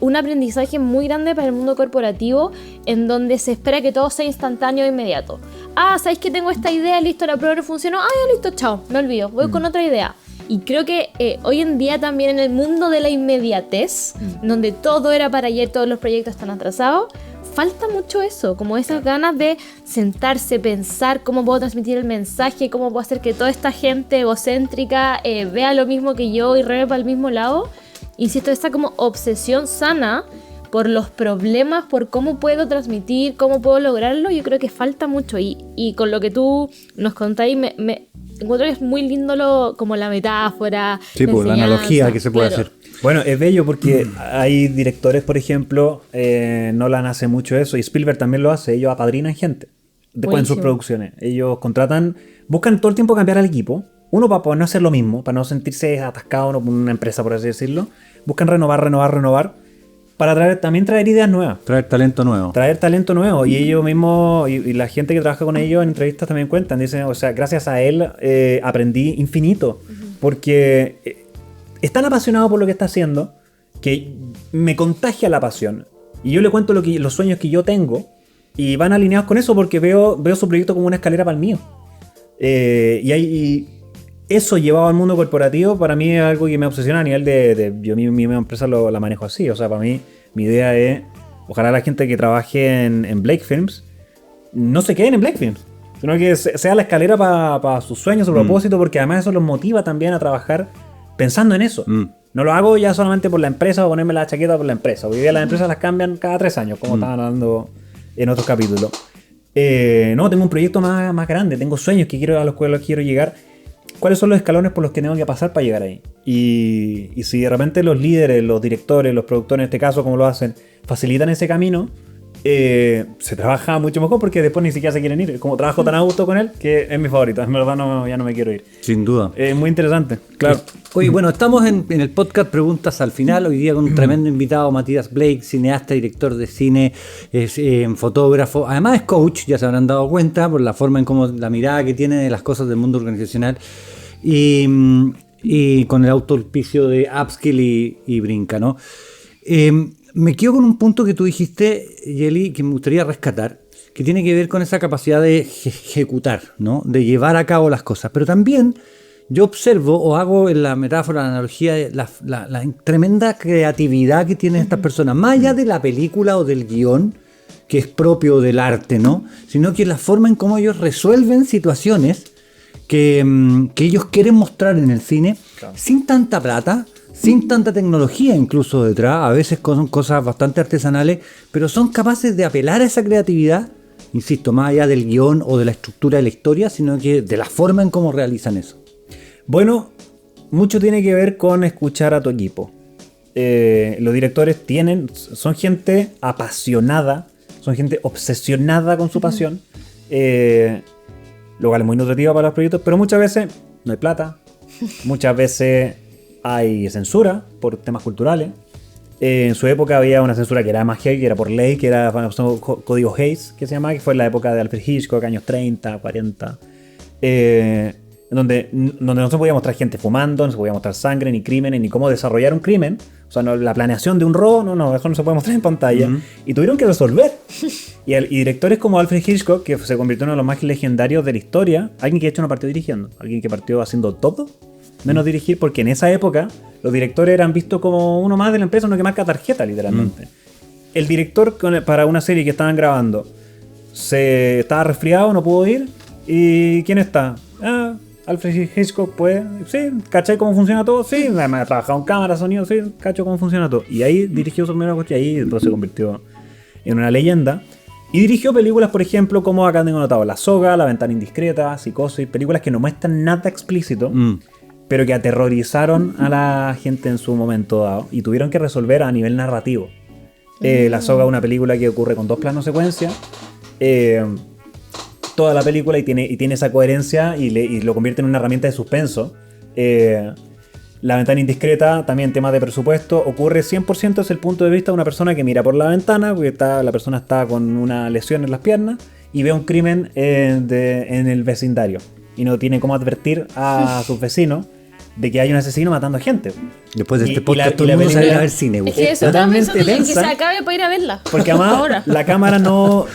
un aprendizaje muy grande para el mundo corporativo, en donde se espera que todo sea instantáneo e inmediato. Ah, ¿sabéis que tengo esta idea? Listo, la prueba no funcionó. Ah, ya listo, chao, me olvido, voy con otra idea. Y creo que hoy en día también en el mundo de la inmediatez, donde todo era para ayer, todos los proyectos están atrasados, falta mucho eso, como esas ganas de sentarse, pensar cómo puedo transmitir el mensaje, cómo puedo hacer que toda esta gente egocéntrica vea lo mismo que yo y reme para el mismo lado. Insisto, esta como obsesión sana por los problemas, por cómo puedo transmitir, cómo puedo lograrlo, yo creo que falta mucho. Y con lo que tú nos contáis, me encuentro que es muy lindo como la metáfora. Sí, pues la analogía que se puede hacer. Bueno, es bello porque hay directores, por ejemplo, Nolan hace mucho eso y Spielberg también lo hace. Ellos apadrinan gente después en sus producciones. Ellos buscan todo el tiempo cambiar al equipo. Uno, para no hacer lo mismo, para no sentirse atascado en una empresa, por así decirlo. Buscan renovar. Para también traer ideas nuevas. Traer talento nuevo. Y ellos mismos, y la gente que trabaja con ellos en entrevistas también cuentan. Dicen, o sea, gracias a él aprendí infinito. Porque es tan apasionado por lo que está haciendo que me contagia la pasión. Y yo le cuento los sueños que yo tengo y van alineados con eso porque veo su proyecto como una escalera para el mío. Y eso llevado al mundo corporativo para mí es algo que me obsesiona a nivel de yo mi empresa la manejo así. O sea, para mí mi idea es ojalá la gente que trabaje en Blake Films no se queden en Blake Films, sino que sea la escalera para sus sueños, su propósito, porque además eso los motiva también a trabajar pensando en eso. No lo hago ya solamente por la empresa o ponerme la chaqueta por la empresa. Hoy día las empresas las cambian cada 3 años, como estaban hablando en otros capítulos. No, tengo un proyecto más grande, tengo sueños a los cuales quiero llegar. ¿Cuáles son los escalones por los que tengo que pasar para llegar ahí? Y si de repente los líderes, los directores, los productores en este caso, como lo hacen, facilitan ese camino, se trabaja mucho mejor porque después ni siquiera se quieren ir. Como trabajo tan a gusto con él, que es mi favorito. En verdad ya no me quiero ir. Sin duda. Es muy interesante, claro. Oye, bueno, estamos en el podcast Preguntas al Final. Hoy día con un tremendo invitado, Matías Blake, cineasta, director de cine, fotógrafo. Además es coach, ya se habrán dado cuenta por la forma en cómo la mirada que tiene de las cosas del mundo organizacional. Y con el auto-auspicio de Upskill y Brinca, ¿no? Me quedo con un punto que tú dijiste, Yeli, que me gustaría rescatar, que tiene que ver con esa capacidad de ejecutar, ¿no? De llevar a cabo las cosas. Pero también yo observo o hago en la metáfora, la analogía, la tremenda creatividad que tienen estas personas, más allá de la película o del guión, que es propio del arte, ¿no? Sino que la forma en cómo ellos resuelven situaciones que ellos quieren mostrar en el cine, claro, sin tanta plata, sin tanta tecnología incluso detrás, a veces son cosas bastante artesanales, pero son capaces de apelar a esa creatividad, insisto, más allá del guión o de la estructura de la historia, sino que de la forma en cómo realizan eso. Bueno, mucho tiene que ver con escuchar a tu equipo. Los directores son gente apasionada, son gente obsesionada con su pasión, lo cual es muy nutritivo para los proyectos, pero muchas veces no hay plata, muchas veces hay censura por temas culturales. En su época había una censura que era más heavy, que era por ley, que era el famoso código Hays, que se llamaba, que fue en la época de Alfred Hitchcock, años 30, 40, donde no se podía mostrar gente fumando, no se podía mostrar sangre, ni crímenes, ni cómo desarrollar un crimen. O sea, la planeación de un robo, eso no se puede mostrar en pantalla. Uh-huh. Y tuvieron que resolver. Y directores como Alfred Hitchcock, que se convirtió en uno de los más legendarios de la historia, alguien que de hecho no partió dirigiendo, alguien que partió haciendo todo, menos dirigir, porque en esa época los directores eran vistos como uno más de la empresa, uno que marca tarjeta, literalmente. El director para una serie que estaban grabando estaba resfriado, no pudo ir. ¿Y quién está? Alfred Hitchcock, pues, sí, ¿cachai cómo funciona todo? Sí, me ha trabajado en cámara, sonido, sí, cacho cómo funciona todo. Y ahí dirigió su primera cuestión, y ahí después se convirtió en una leyenda. Y dirigió películas, por ejemplo, como acá tengo notado, La Soga, La Ventana Indiscreta, Psicosis, películas que no muestran nada explícito, pero que aterrorizaron a la gente en su momento dado y tuvieron que resolver a nivel narrativo. La Soga es una película que ocurre con 2 planos secuencia, toda la película, y tiene esa coherencia y lo convierte en una herramienta de suspenso. La Ventana Indiscreta, también tema de presupuesto, ocurre 100% desde el punto de vista de una persona que mira por la ventana, porque la persona está con una lesión en las piernas y ve un crimen en el vecindario y no tiene cómo advertir a sus vecinos de que hay un asesino matando gente. Después de este podcast todo el mundo sale a ver cine. Es que eso totalmente que se acabe para ir a verla. Porque además la cámara no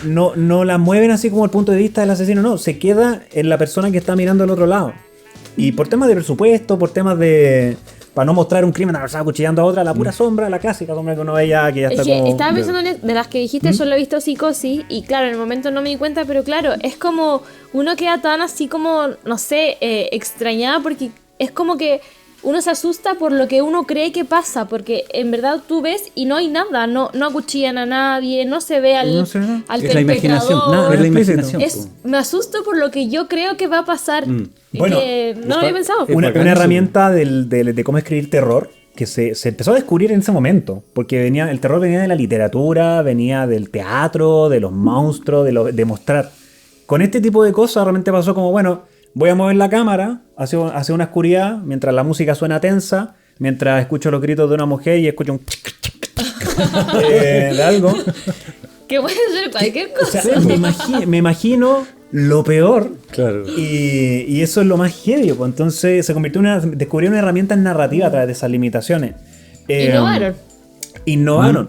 la mueven así como el punto de vista del asesino, no, se queda en la persona que está mirando al otro lado. Y por temas de presupuesto, por temas de... Para no mostrar un crimen, estaba cuchillando a otra, la pura sombra, la clásica sombra que uno veía, que ya está como... Estaba pensando de las que dijiste, yo lo he visto Psicosis, y claro, en el momento no me di cuenta, pero claro, es como... Uno queda tan así como, no sé, extrañada, porque es como que uno se asusta por lo que uno cree que pasa, porque en verdad tú ves y no hay nada, no acuchillan a nadie, no se ve al es la imaginación, es la imaginación. Me asusto por lo que yo creo que va a pasar, bueno, que no lo había pensado. Una herramienta de cómo escribir terror que se empezó a descubrir en ese momento, porque el terror venía de la literatura, venía del teatro, de los monstruos, de mostrar. Con este tipo de cosas realmente pasó como, bueno, voy a mover la cámara hacia una oscuridad mientras la música suena tensa, mientras escucho los gritos de una mujer y escucho un de algo. Que puede ser cualquier cosa. O sea, me imagino lo peor. Claro. Y eso es lo más heavy. Pues entonces se descubrió una herramienta narrativa a través de esas limitaciones. Innovaron.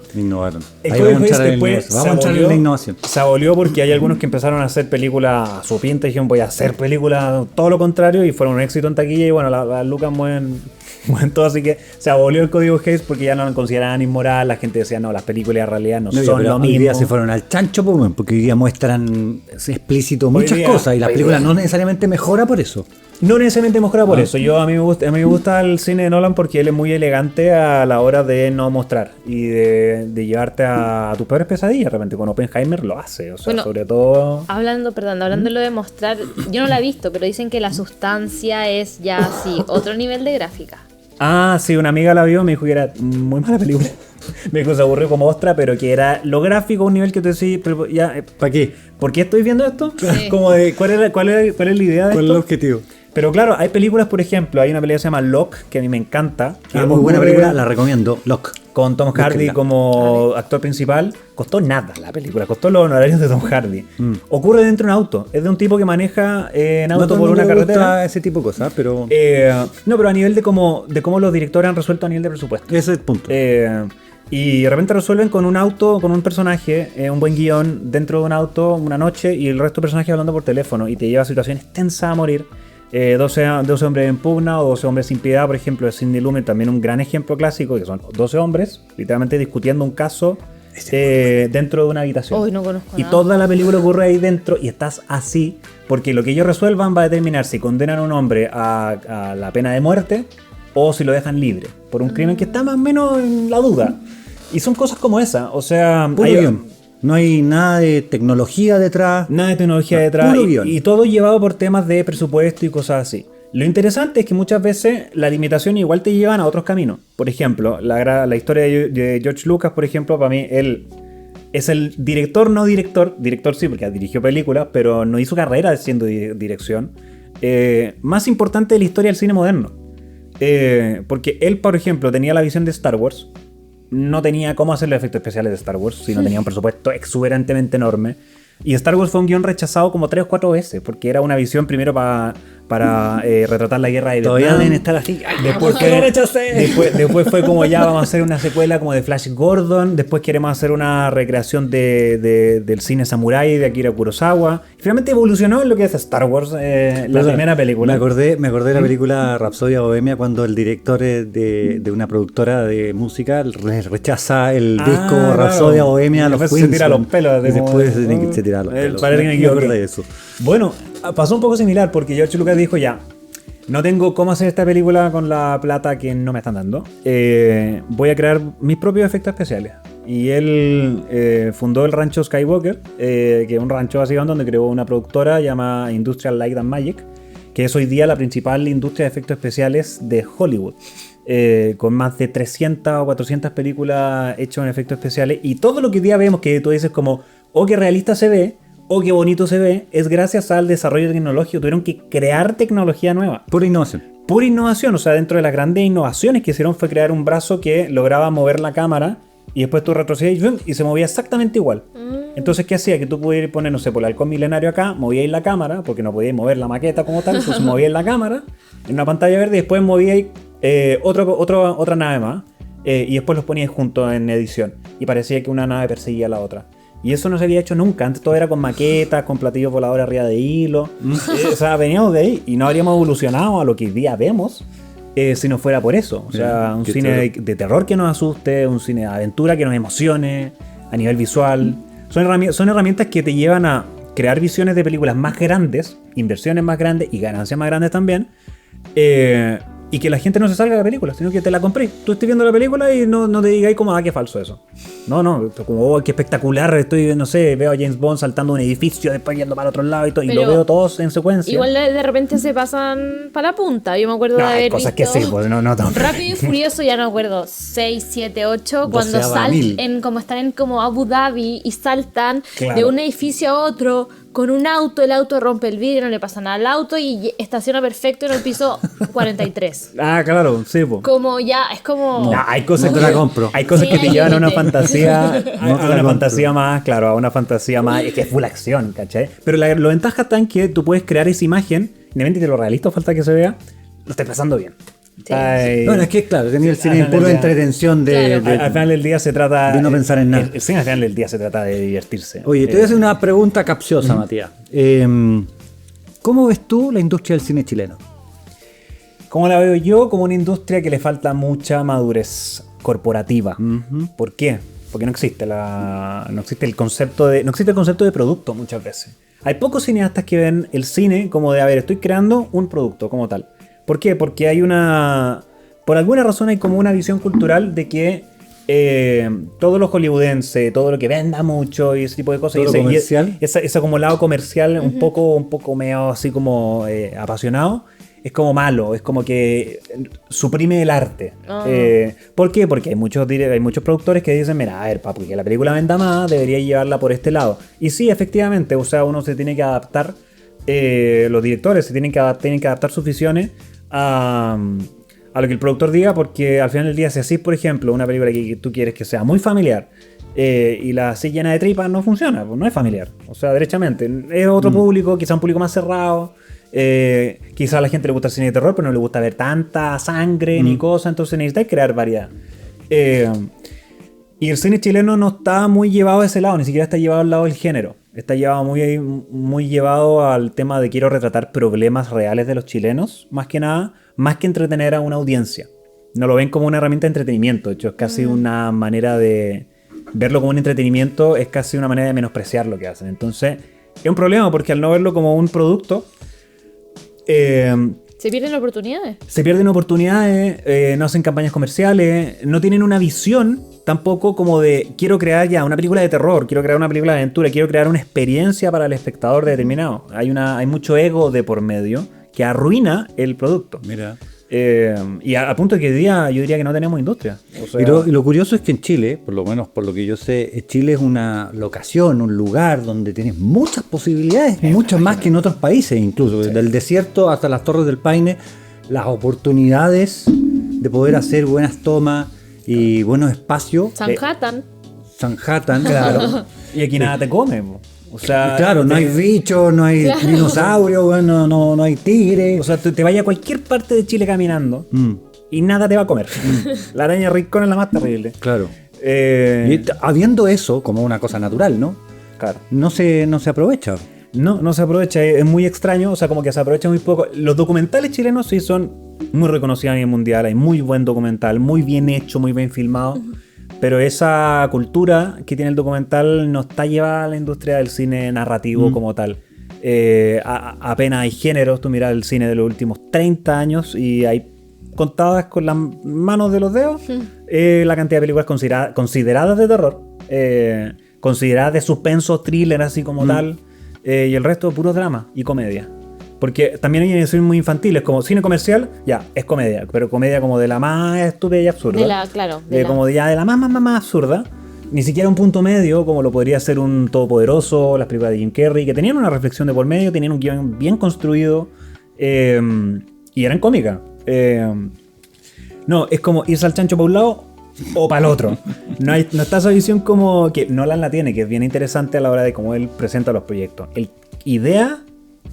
Ahí vamos a entrar en la innovación. Se abolió porque hay algunos que empezaron a hacer películas a su pinta y dijeron voy a hacer películas, todo lo contrario, y fueron un éxito en taquilla, y bueno, las lucas mueven todo, así que se abolió el código Hays porque ya no lo consideraban inmoral. La gente decía no, las películas en realidad no son lo mismo. Hoy día se fueron al chancho porque hoy día muestran explícito muchas cosas, y las películas no necesariamente mejora por eso. No necesariamente mejora por eso. A mí me gusta el cine de Nolan porque él es muy elegante a la hora de no mostrar y de llevarte a tus peores pesadillas. De repente con Oppenheimer lo hace. O sea, Bueno, sobre todo... Hablando de lo de mostrar, yo no la he visto, pero dicen que la sustancia es ya así, otro nivel de gráfica. Ah, sí, una amiga la vio, me dijo que era muy mala película. Me dijo que se aburrió como ostra, pero que era lo gráfico a un nivel que te decís, pero ya, ¿Para qué? ¿por qué estoy viendo esto? Sí. Como de, ¿cuál es la idea de ¿Cuál es el esto? objetivo? Pero claro, hay películas, por ejemplo, hay una película que se llama Lock, que a mí me encanta. Que Muy buena película, la recomiendo. Lock. Con Tom Hardy Búsquenla. como actor principal. Costó nada la película, costó los honorarios de Tom Hardy. Ocurre dentro de un auto, es de un tipo que maneja en auto todo por el una mundo le carretera. gusta ese tipo de cosas, pero No, pero a nivel de cómo los directores han resuelto a nivel de presupuesto. ese es el punto. Y de repente resuelven con un auto, con un personaje, un buen guión dentro de un auto una noche y el resto de personajes hablando por teléfono y te lleva a situaciones tensas a morir. 12 hombres en pugna o 12 hombres sin piedad, por ejemplo, de Sidney Lumet, también un gran ejemplo clásico, que son 12 hombres literalmente discutiendo un caso dentro de una habitación. Uy, no conozco Y nada. toda la película ocurre ahí dentro y estás así, porque lo que ellos resuelvan va a determinar si condenan a un hombre a la pena de muerte o si lo dejan libre por un crimen que está más o menos en la duda. Y son cosas como esa, o sea, Puro guión. No hay nada de tecnología detrás. nada de tecnología detrás puro guión. y todo llevado por temas de presupuesto y cosas así. Lo interesante es que muchas veces la limitación igual te llevan a otros caminos. Por ejemplo, la historia de George Lucas, por ejemplo, para mí él es el director sí, porque dirigió películas, pero no hizo carrera siendo dirección, más importante de la historia del cine moderno. Porque él, por ejemplo, tenía la visión de Star Wars, no tenía cómo hacer los efectos especiales de Star Wars, si no tenía un presupuesto exuberantemente enorme. Y Star Wars fue un guión rechazado como 3 o 4 veces, porque era una visión primero para retratar la guerra de Todavía Vietnam. deben estar así. ¡Ay, Después, ¿por qué lo rechacé? después fue como ya vamos a hacer una secuela como de Flash Gordon. Después queremos hacer una recreación del cine samurai de Akira Kurosawa. Y finalmente evolucionó en lo que es Star Wars, la primera película. Me acordé de la película Rapsodia Bohemia cuando el director de una productora de música le rechaza el disco claro. Rapsodia Bohemia a los Después se Queens. tira los pelos, Y después como- se tira los pelos. parece que me Me equivoqué. acordé de eso. Bueno, pasó un poco similar porque George Lucas dijo ya, no tengo cómo hacer esta película con la plata que no me están dando. Voy a crear mis propios efectos especiales. Y él fundó el rancho Skywalker, que es un rancho básicamente donde creó una productora llamada Industrial Light and Magic, que es hoy día la principal industria de efectos especiales de Hollywood. Con más de 300 o 400 películas hechas en efectos especiales. Y todo lo que hoy día vemos que tú dices como, oh, qué realista se ve, oh, qué bonito se ve, es gracias al desarrollo tecnológico. Tuvieron que crear tecnología nueva. Pura innovación. Pura innovación, o sea, dentro de las grandes innovaciones que hicieron fue crear un brazo que lograba mover la cámara y después tú retrocedías y se movía exactamente igual. Entonces, ¿qué hacía? Que tú pudieras poner, no sé, por el halcón milenario acá, movíais la cámara, porque no podíais mover la maqueta como tal, entonces movíais la cámara en una pantalla verde y después movíais otra nave más y después los poníais juntos en edición y parecía que una nave perseguía a la otra. Y eso no se había hecho nunca. Antes todo era con maquetas, con platillos voladores arriba de hilo. O sea, veníamos de ahí y no habríamos evolucionado a lo que hoy día vemos si no fuera por eso. O sea, un qué cine de terror que nos asuste, un cine de aventura que nos emocione a nivel visual. Son herramientas que te llevan a crear visiones de películas más grandes, inversiones más grandes y ganancias más grandes también. Y que la gente no se salga de la película, sino que te la compré. Tú estás viendo la película y no te digáis como, qué falso eso. No, como, oh, qué espectacular, estoy, no sé, veo a James Bond saltando un edificio, después yendo para otro lado y todo, y Pero lo veo todos en secuencia. Igual de repente se pasan para la punta. Yo me acuerdo de No, hay haber cosas visto que sí, pues no tan Rápido y Furioso, ya no me acuerdo, 6, 7, 8, cuando 12.000. como están en como Abu Dhabi y saltan Claro. de un edificio a otro con un auto, el auto rompe el vidrio, no le pasa nada al auto y estaciona perfecto en el piso 43. Claro, sí, pues. Como ya, es como... No, hay cosas no te la compro. Hay cosas Sí, que te hay llevan a una límite. fantasía, No te la a una compro. fantasía más, claro, a una fantasía más, es que es full acción, ¿cachai? Pero la ventaja está en que tú puedes crear esa imagen, independientemente de lo realista o falta que se vea, lo estás pasando bien. Sí. Ay, Bueno, es que claro, tenía el cine Al en final puro del día- entretención Claro. al final del día se trata de no pensar en nada. El cine al final del día se trata de divertirse. Oye, te voy a hacer una pregunta capciosa, Matías. ¿Cómo ves tú la industria del cine chileno? ¿Cómo la veo yo? Como una industria que le falta mucha madurez corporativa. ¿Por qué? porque no existe el concepto de producto muchas veces. Hay pocos cineastas que ven el cine como de, a ver, estoy creando un producto como tal. ¿Por qué? Porque por alguna razón hay como una visión cultural de que todo lo hollywoodense, todo lo que venda mucho y ese tipo de cosas, todo lo comercial, ese como lado comercial un poco medio así como apasionado, es como malo, es como que suprime el arte. ¿Por qué? Porque hay muchos productores que dicen, mira, a ver, para que la película venda más, debería llevarla por este lado. Y sí, efectivamente, o sea, uno se tiene que adaptar, los directores tienen que adaptar sus visiones a lo que el productor diga, porque al final del día, si así, por ejemplo, una película que tú quieres que sea muy familiar, y la así llena de tripas, no funciona, pues no es familiar. O sea, derechamente, es otro público, quizá un público más cerrado. Quizá a la gente le gusta el cine de terror, pero no le gusta ver tanta sangre ni cosas, entonces necesitáis crear variedad. Y el cine chileno no está muy llevado a ese lado, ni siquiera está llevado al lado del género. Está llevado muy llevado al tema de quiero retratar problemas reales de los chilenos, más que nada, más que entretener a una audiencia. No lo ven como una herramienta de entretenimiento, de hecho es casi una manera de verlo como un entretenimiento, es casi una manera de menospreciar lo que hacen. Entonces es un problema porque al no verlo como un producto, se pierden oportunidades. No hacen campañas comerciales, no tienen una visión tampoco como de quiero crear ya una película de terror, quiero crear una película de aventura, quiero crear una experiencia para el espectador determinado. Hay mucho ego de por medio que arruina el producto. Mira. Y a punto de que hoy día yo diría que no tenemos industria. O sea, y lo curioso es que en Chile, por lo menos por lo que yo sé, Chile es una locación, un lugar donde tienes muchas posibilidades, muchas más que en otros países incluso. Desde el desierto hasta las Torres del Paine, las oportunidades de poder hacer buenas tomas y buenos espacios. Sanhattan. Claro. Y aquí nada te come, o sea, claro, no hay bichos, no hay dinosaurios, bueno, no hay tigres. O sea, te vayas a cualquier parte de Chile caminando y nada te va a comer. La araña rincón es la más terrible. Claro. Y habiendo eso como una cosa natural, ¿no? Claro. No se aprovecha. No se aprovecha, es muy extraño, o sea, como que se aprovecha muy poco. Los documentales chilenos sí son muy reconocidos a nivel mundial, hay muy buen documental, muy bien hecho, muy bien filmado. Pero esa cultura que tiene el documental no está llevada a la industria del cine narrativo como tal. Apenas hay géneros, tú miras el cine de los últimos 30 años y hay contadas con las manos de los dedos la cantidad de películas consideradas de terror, consideradas de suspenso, thriller así como tal, y el resto puro drama y comedia. Porque también hay cine muy infantiles, como cine comercial, ya, es comedia, pero comedia como de la más estúpida y absurda. Como de la más absurda. Ni siquiera un punto medio, como lo podría ser un Todopoderoso, las películas de Jim Carrey, que tenían una reflexión de por medio, tenían un guión bien construido, y eran cómicas. No, es como irse al chancho para un lado o para el otro. No está esa visión como que Nolan la tiene, que es bien interesante a la hora de cómo él presenta los proyectos.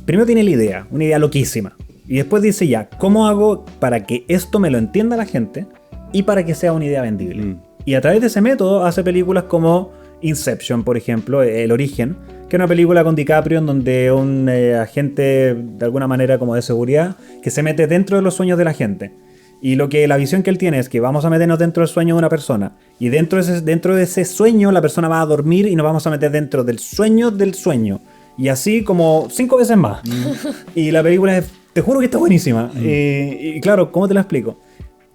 Primero tiene la idea, una idea loquísima. Y después dice ya, ¿cómo hago para que esto me lo entienda la gente y para que sea una idea vendible? Y a través de ese método hace películas como Inception, por ejemplo, El Origen, que es una película con DiCaprio en donde un agente de alguna manera como de seguridad que se mete dentro de los sueños de la gente. Y la visión que él tiene es que vamos a meternos dentro del sueño de una persona. Y dentro de ese sueño la persona va a dormir y nos vamos a meter dentro del sueño del sueño. Y así como 5 veces más. Y la película te juro que está buenísima. Y claro, ¿cómo te la explico?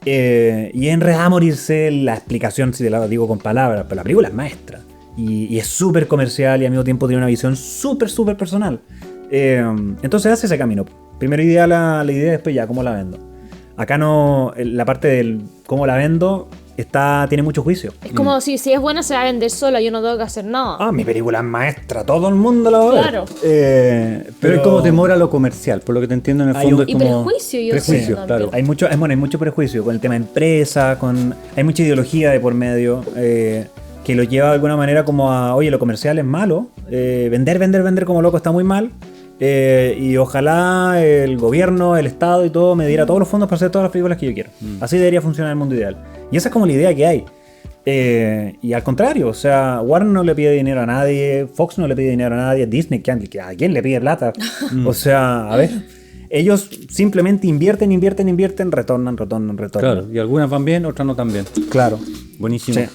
Y enredada a morirse la explicación, si te la digo con palabras, pero la película es maestra. Y es súper comercial y al mismo tiempo tiene una visión súper personal. Entonces hace ese camino. Primero idea la idea, después ya cómo la vendo. Acá no, la parte del cómo la vendo tiene mucho juicio. Es como si es buena se va a vender sola, yo no tengo que hacer nada. Mi película es maestra, todo el mundo la va a ver. Claro. Pero es como temor a lo comercial, por lo que te entiendo en el fondo. Y como prejuicio, claro. Hay mucho prejuicio con el tema empresa, hay mucha ideología de por medio que lo lleva de alguna manera como a, oye, lo comercial es malo, vender como loco está muy mal. Y ojalá el gobierno, el Estado y todo me diera todos los fondos para hacer todas las películas que yo quiero. Así debería funcionar el mundo ideal. Y esa es como la idea que hay. Y al contrario, o sea, Warner no le pide dinero a nadie, Fox no le pide dinero a nadie, Disney, ¿a quién le pide plata? O sea, a ver, ellos simplemente invierten, retornan. Claro, y algunas van bien, otras no tan bien. Claro. Buenísimo. Sí.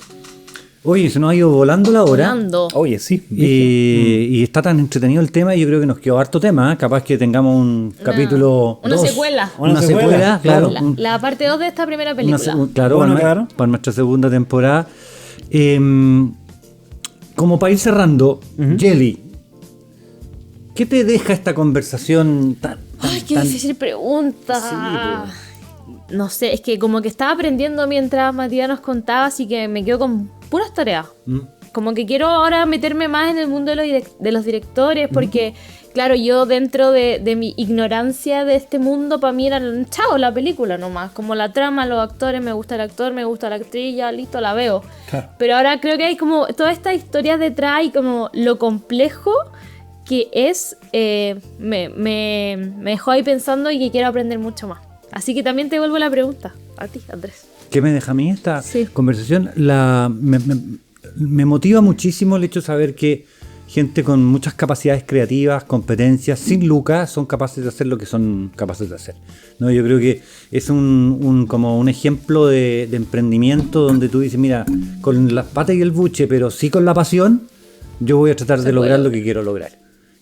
Oye, se nos ha ido volando la hora. Volando. Oye, sí. Y está tan entretenido el tema y yo creo que nos quedó harto tema. Capaz que tengamos un capítulo. Una 2, secuela. Una secuela, claro. La parte 2 de esta primera película. Claro, Bueno, para, claro. para nuestra segunda temporada. Como para ir cerrando, Jelly, ¿qué te deja esta conversación tan... Ay, qué difícil pregunta. No sé, es que como que estaba aprendiendo mientras Matías nos contaba, así que me quedo con puras tareas. Como que quiero ahora meterme más en el mundo de los directores, porque, claro, yo dentro de mi ignorancia de este mundo, para mí era, chao, la película nomás. Como la trama, los actores, me gusta el actor, me gusta la actriz, ya listo, la veo. Claro. Pero ahora creo que hay como toda esta historia detrás y como lo complejo que es, me dejó ahí pensando y que quiero aprender mucho más. Así que también te vuelvo la pregunta a ti, Andrés. ¿Qué me deja a mí esta Sí. conversación? Me motiva muchísimo el hecho de saber que gente con muchas capacidades creativas, competencias, sin lucas, son capaces de hacer lo que son capaces de hacer. ¿No? Yo creo que es como un ejemplo de emprendimiento donde tú dices, mira, con las patas y el buche, pero sí con la pasión, yo voy a tratar de lograr lo que quiero lograr.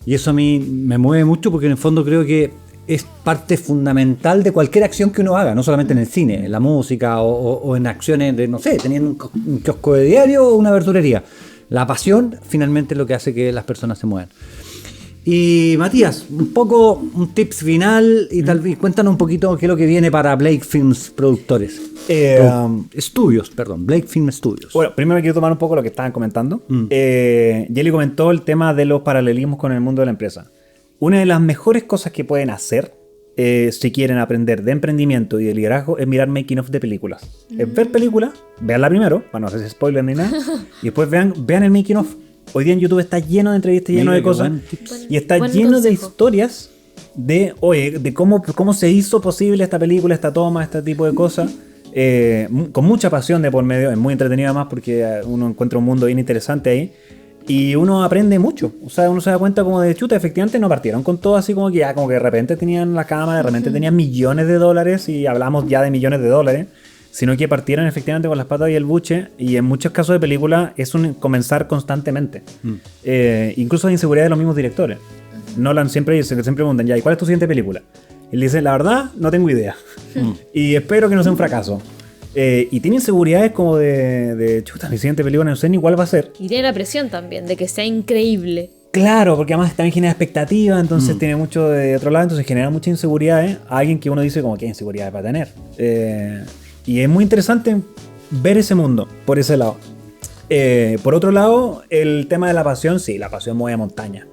Y eso a mí me mueve mucho porque en el fondo creo que es parte fundamental de cualquier acción que uno haga, no solamente en el cine, en la música o en acciones de, no sé, teniendo un kiosco de diario o una verdulería. La pasión finalmente es lo que hace que las personas se muevan. Y Matías, un poco un tips final y tal vez cuéntanos un poquito qué es lo que viene para Blake Films Productores. Estudios, perdón, Blake Film Studios. Bueno, primero quiero tomar un poco lo que estaban comentando. Jelly comentó el tema de los paralelismos con el mundo de la empresa. Una de las mejores cosas que pueden hacer si quieren aprender de emprendimiento y de liderazgo es mirar making of de películas. Es ver películas, veanla primero, para no hacerse spoiler ni nada, y después vean el making of. Hoy día en YouTube está lleno de entrevistas, lleno de cosas, y está Buen lleno de consejo. historias de cómo se hizo posible esta película, esta toma, este tipo de cosas. Con mucha pasión de por medio, es muy entretenida más porque uno encuentra un mundo bien interesante ahí. Y uno aprende mucho, o sea, uno se da cuenta como de chuta, efectivamente no partieron con todo así como que ya, como que de repente tenían la cámara, de repente tenían millones de dólares y hablamos ya de millones de dólares, sino que partieron efectivamente con las patas y el buche, y en muchos casos de película es un comenzar constantemente. Incluso hay inseguridad de los mismos directores. Nolan siempre preguntan, ya, ¿y cuál es tu siguiente película? Y él dice, la verdad, no tengo idea. Y espero que no sea un fracaso. Y tiene inseguridades como de chuta, mi siguiente película no sé ni cuál va a ser. Y tiene la presión también de que sea increíble. Claro, porque además también genera expectativa, entonces tiene mucho de otro lado, entonces genera mucha inseguridad a alguien que uno dice como qué inseguridad va a tener. Y es muy interesante ver ese mundo por ese lado. Por otro lado, el tema de la pasión, sí, la pasión mueve montaña.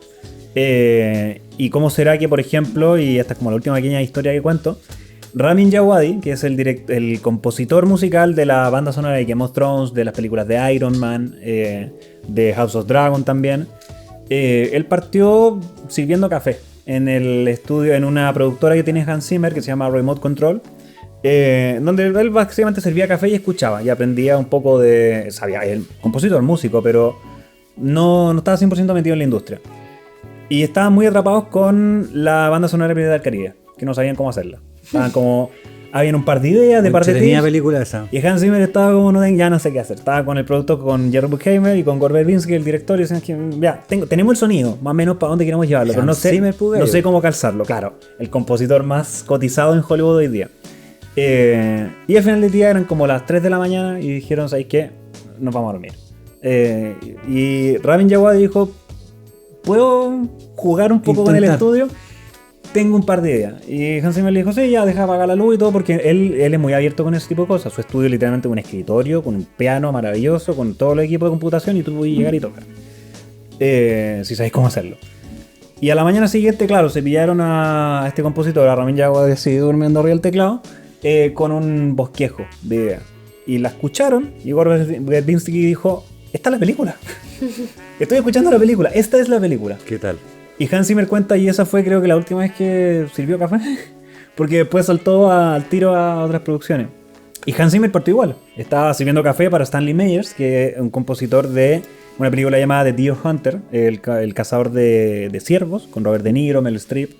Y cómo será que, por ejemplo, y esta es como la última pequeña historia que cuento, Ramin Djawadi, que es el compositor musical de la banda sonora de Game of Thrones, de las películas de Iron Man, de House of Dragon también, él partió sirviendo café en el estudio, en una productora que tiene Hans Zimmer que se llama Remote Control, donde él básicamente servía café y escuchaba y aprendía un poco sabía, el compositor, músico, pero no estaba 100% metido en la industria. Y estaban muy atrapados con la banda sonora de Piratas del Caribe, que no sabían cómo hacerla. Estaban como, habían un par de ideas, de par de Tenía tips. película esa. Y Hans Zimmer estaba como, ya no sé qué hacer. Estaba con el producto, con Jerry Bruckheimer y con Gore Verbinski, el director, y decían que ya, tenemos el sonido, más o menos para dónde queremos llevarlo, pero no Zimmer, pues, sé cómo calzarlo. Claro, el compositor más cotizado en Hollywood hoy día. Y al final del día eran como las 3 de la mañana y dijeron, ¿sabes qué? Nos vamos a dormir. Y Ramin Djawadi dijo, ¿puedo jugar un poco con el estudio? Tengo un par de ideas. Y Hans Zimmer le dijo, sí, ya deja apagar la luz y todo, porque él es muy abierto con ese tipo de cosas. Su estudio es literalmente un escritorio, con un piano maravilloso, con todo el equipo de computación, y tú puedes llegar y tocar. Si sabéis cómo hacerlo. Y a la mañana siguiente, claro, se pillaron a este compositor, a Ramin Djawadi, así durmiendo arriba del teclado, con un bosquejo de ideas. Y la escucharon, y Gore Verbinski dijo, esta es la película. Estoy escuchando la película, esta es la película. ¿Qué tal? Y Hans Zimmer cuenta, y esa fue creo que la última vez que sirvió café, porque después saltó al tiro a otras producciones. Y Hans Zimmer partió igual, estaba sirviendo café para Stanley Meyers, que es un compositor de una película llamada The Deer Hunter, el cazador de ciervos, con Robert De Niro, Meryl Streep.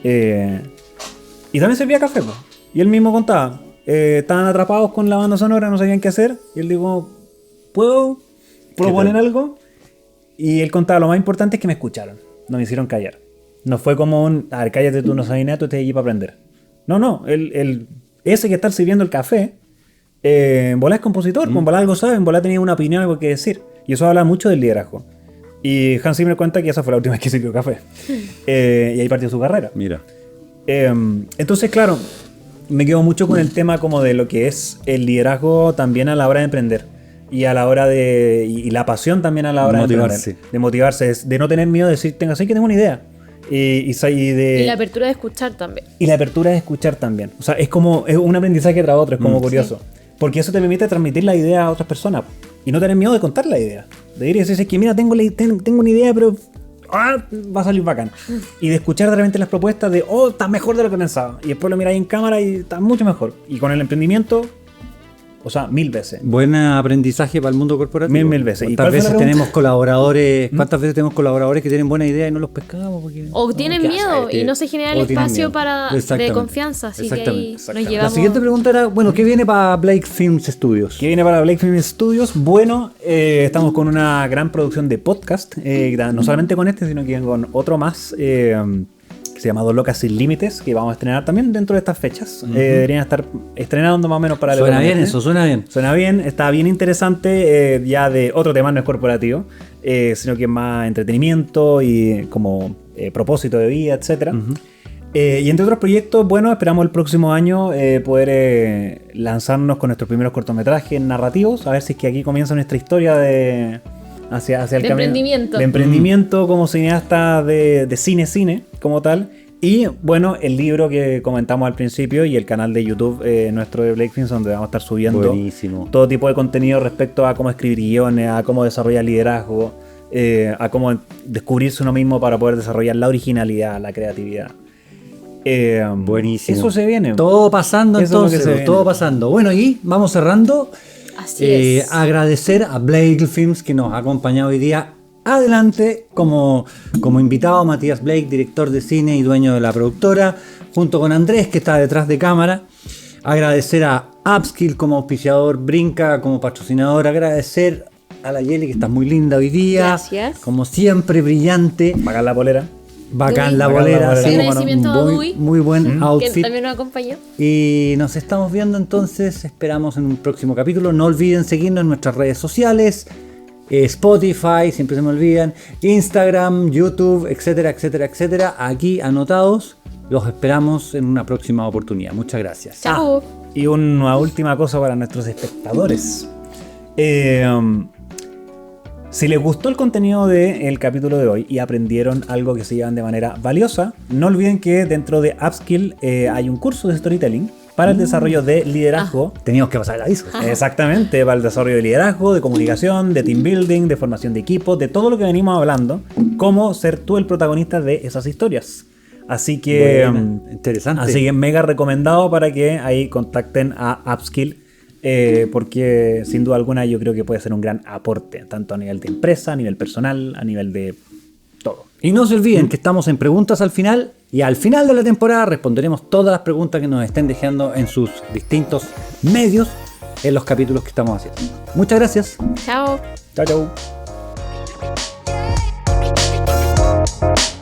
Y también servía café, pues. Y él mismo contaba, estaban atrapados con la banda sonora, no sabían qué hacer, y él dijo, ¿puedo proponen algo y él contaba lo más importante es que me escucharon, no me hicieron callar. No fue como a ver, cállate tú, no sabes nada, tú estás allí para aprender. No, ese que está sirviendo el café, en bola es compositor, en bola algo sabe, en bola tenía una opinión, algo que decir. Y eso habla mucho del liderazgo. Y Hans Zimmer cuenta que esa fue la última vez que sirvió café. Y ahí partió su carrera. Mira. Entonces, claro, me quedo mucho con el tema como de lo que es el liderazgo también a la hora de emprender. Y a la hora de... Y la pasión también a la hora de emprender. De motivarse, de no tener miedo de decir, así que tengo una idea. Y la apertura de escuchar también. Y la apertura de escuchar también. O sea, es un aprendizaje tras otro, es como curioso. Sí. Porque eso te permite transmitir la idea a otras personas. Y no tener miedo de contar la idea. De ir y decir, es que mira, tengo una idea, pero va a salir bacán. Y de escuchar de repente las propuestas de, está mejor de lo que pensaba. Y después lo miráis en cámara y está mucho mejor. Y con el emprendimiento, o sea, 1000 veces. Buen aprendizaje para el mundo corporativo. 1000 veces. ¿Cuántas veces tenemos colaboradores que tienen buena idea y no los pescamos? O tienen miedo y no se genera el espacio de confianza. Así que ahí nos llevamos. La siguiente pregunta era, ¿qué viene para Blake Films Studios? ¿Qué viene para Blake Films Studios? Bueno, estamos con una gran producción de podcast. No solamente con este, sino que con otro más. Se llama Dos Locas Sin Límites, que vamos a estrenar también dentro de estas fechas. Deberían estar estrenando más o menos para el Suena bien eso, suena bien. Suena bien, está bien interesante, ya de otro tema, no es corporativo, sino que es más entretenimiento y como propósito de vida, etc. Y entre otros proyectos, bueno, esperamos el próximo año poder lanzarnos con nuestros primeros cortometrajes narrativos, a ver si es que aquí comienza nuestra historia de... hacia el emprendimiento. De emprendimiento como cineasta de cine como tal. Y bueno, el libro que comentamos al principio y el canal de YouTube nuestro de Blake Films, donde vamos a estar subiendo todo tipo de contenido respecto a cómo escribir guiones, a cómo desarrollar liderazgo, a cómo descubrirse uno mismo para poder desarrollar la originalidad, la creatividad. Buenísimo. Eso se viene. Todo pasando entonces, todo pasando. Bueno, y vamos cerrando. Así es. Agradecer a Blake Films que nos ha acompañado hoy día. Adelante, como invitado, Matías Blake, director de cine y dueño de la productora, junto con Andrés, que está detrás de cámara. Agradecer a Upskill como auspiciador, Brinca como patrocinador. Agradecer a la Yeli, que está muy linda hoy día. Gracias. Como siempre, brillante. Bacán la polera. Bacán la bolera, sí, agradecimiento a Dui, muy buen outfit. Que también nos acompañó. Y nos estamos viendo entonces, esperamos en un próximo capítulo. No olviden seguirnos en nuestras redes sociales, Spotify, siempre se me olvidan, Instagram, YouTube, etcétera, etcétera, etcétera. Aquí anotados, los esperamos en una próxima oportunidad. Muchas gracias. Chao. Y una última cosa para nuestros espectadores. Si les gustó el contenido del capítulo de hoy y aprendieron algo que se llevan de manera valiosa, no olviden que dentro de Upskill hay un curso de storytelling para el desarrollo de liderazgo. Teníamos que pasar el aviso. Exactamente, para el desarrollo de liderazgo, de comunicación, de team building, de formación de equipo, de todo lo que venimos hablando, cómo ser tú el protagonista de esas historias. Así que, interesante. Así que mega recomendado para que ahí contacten a Upskill. Porque sin duda alguna yo creo que puede ser un gran aporte, tanto a nivel de empresa, a nivel personal, a nivel de todo. Y no se olviden que estamos en preguntas al final, y al final de la temporada responderemos todas las preguntas que nos estén dejando en sus distintos medios en los capítulos que estamos haciendo. Muchas gracias. Chao. Chao, chao.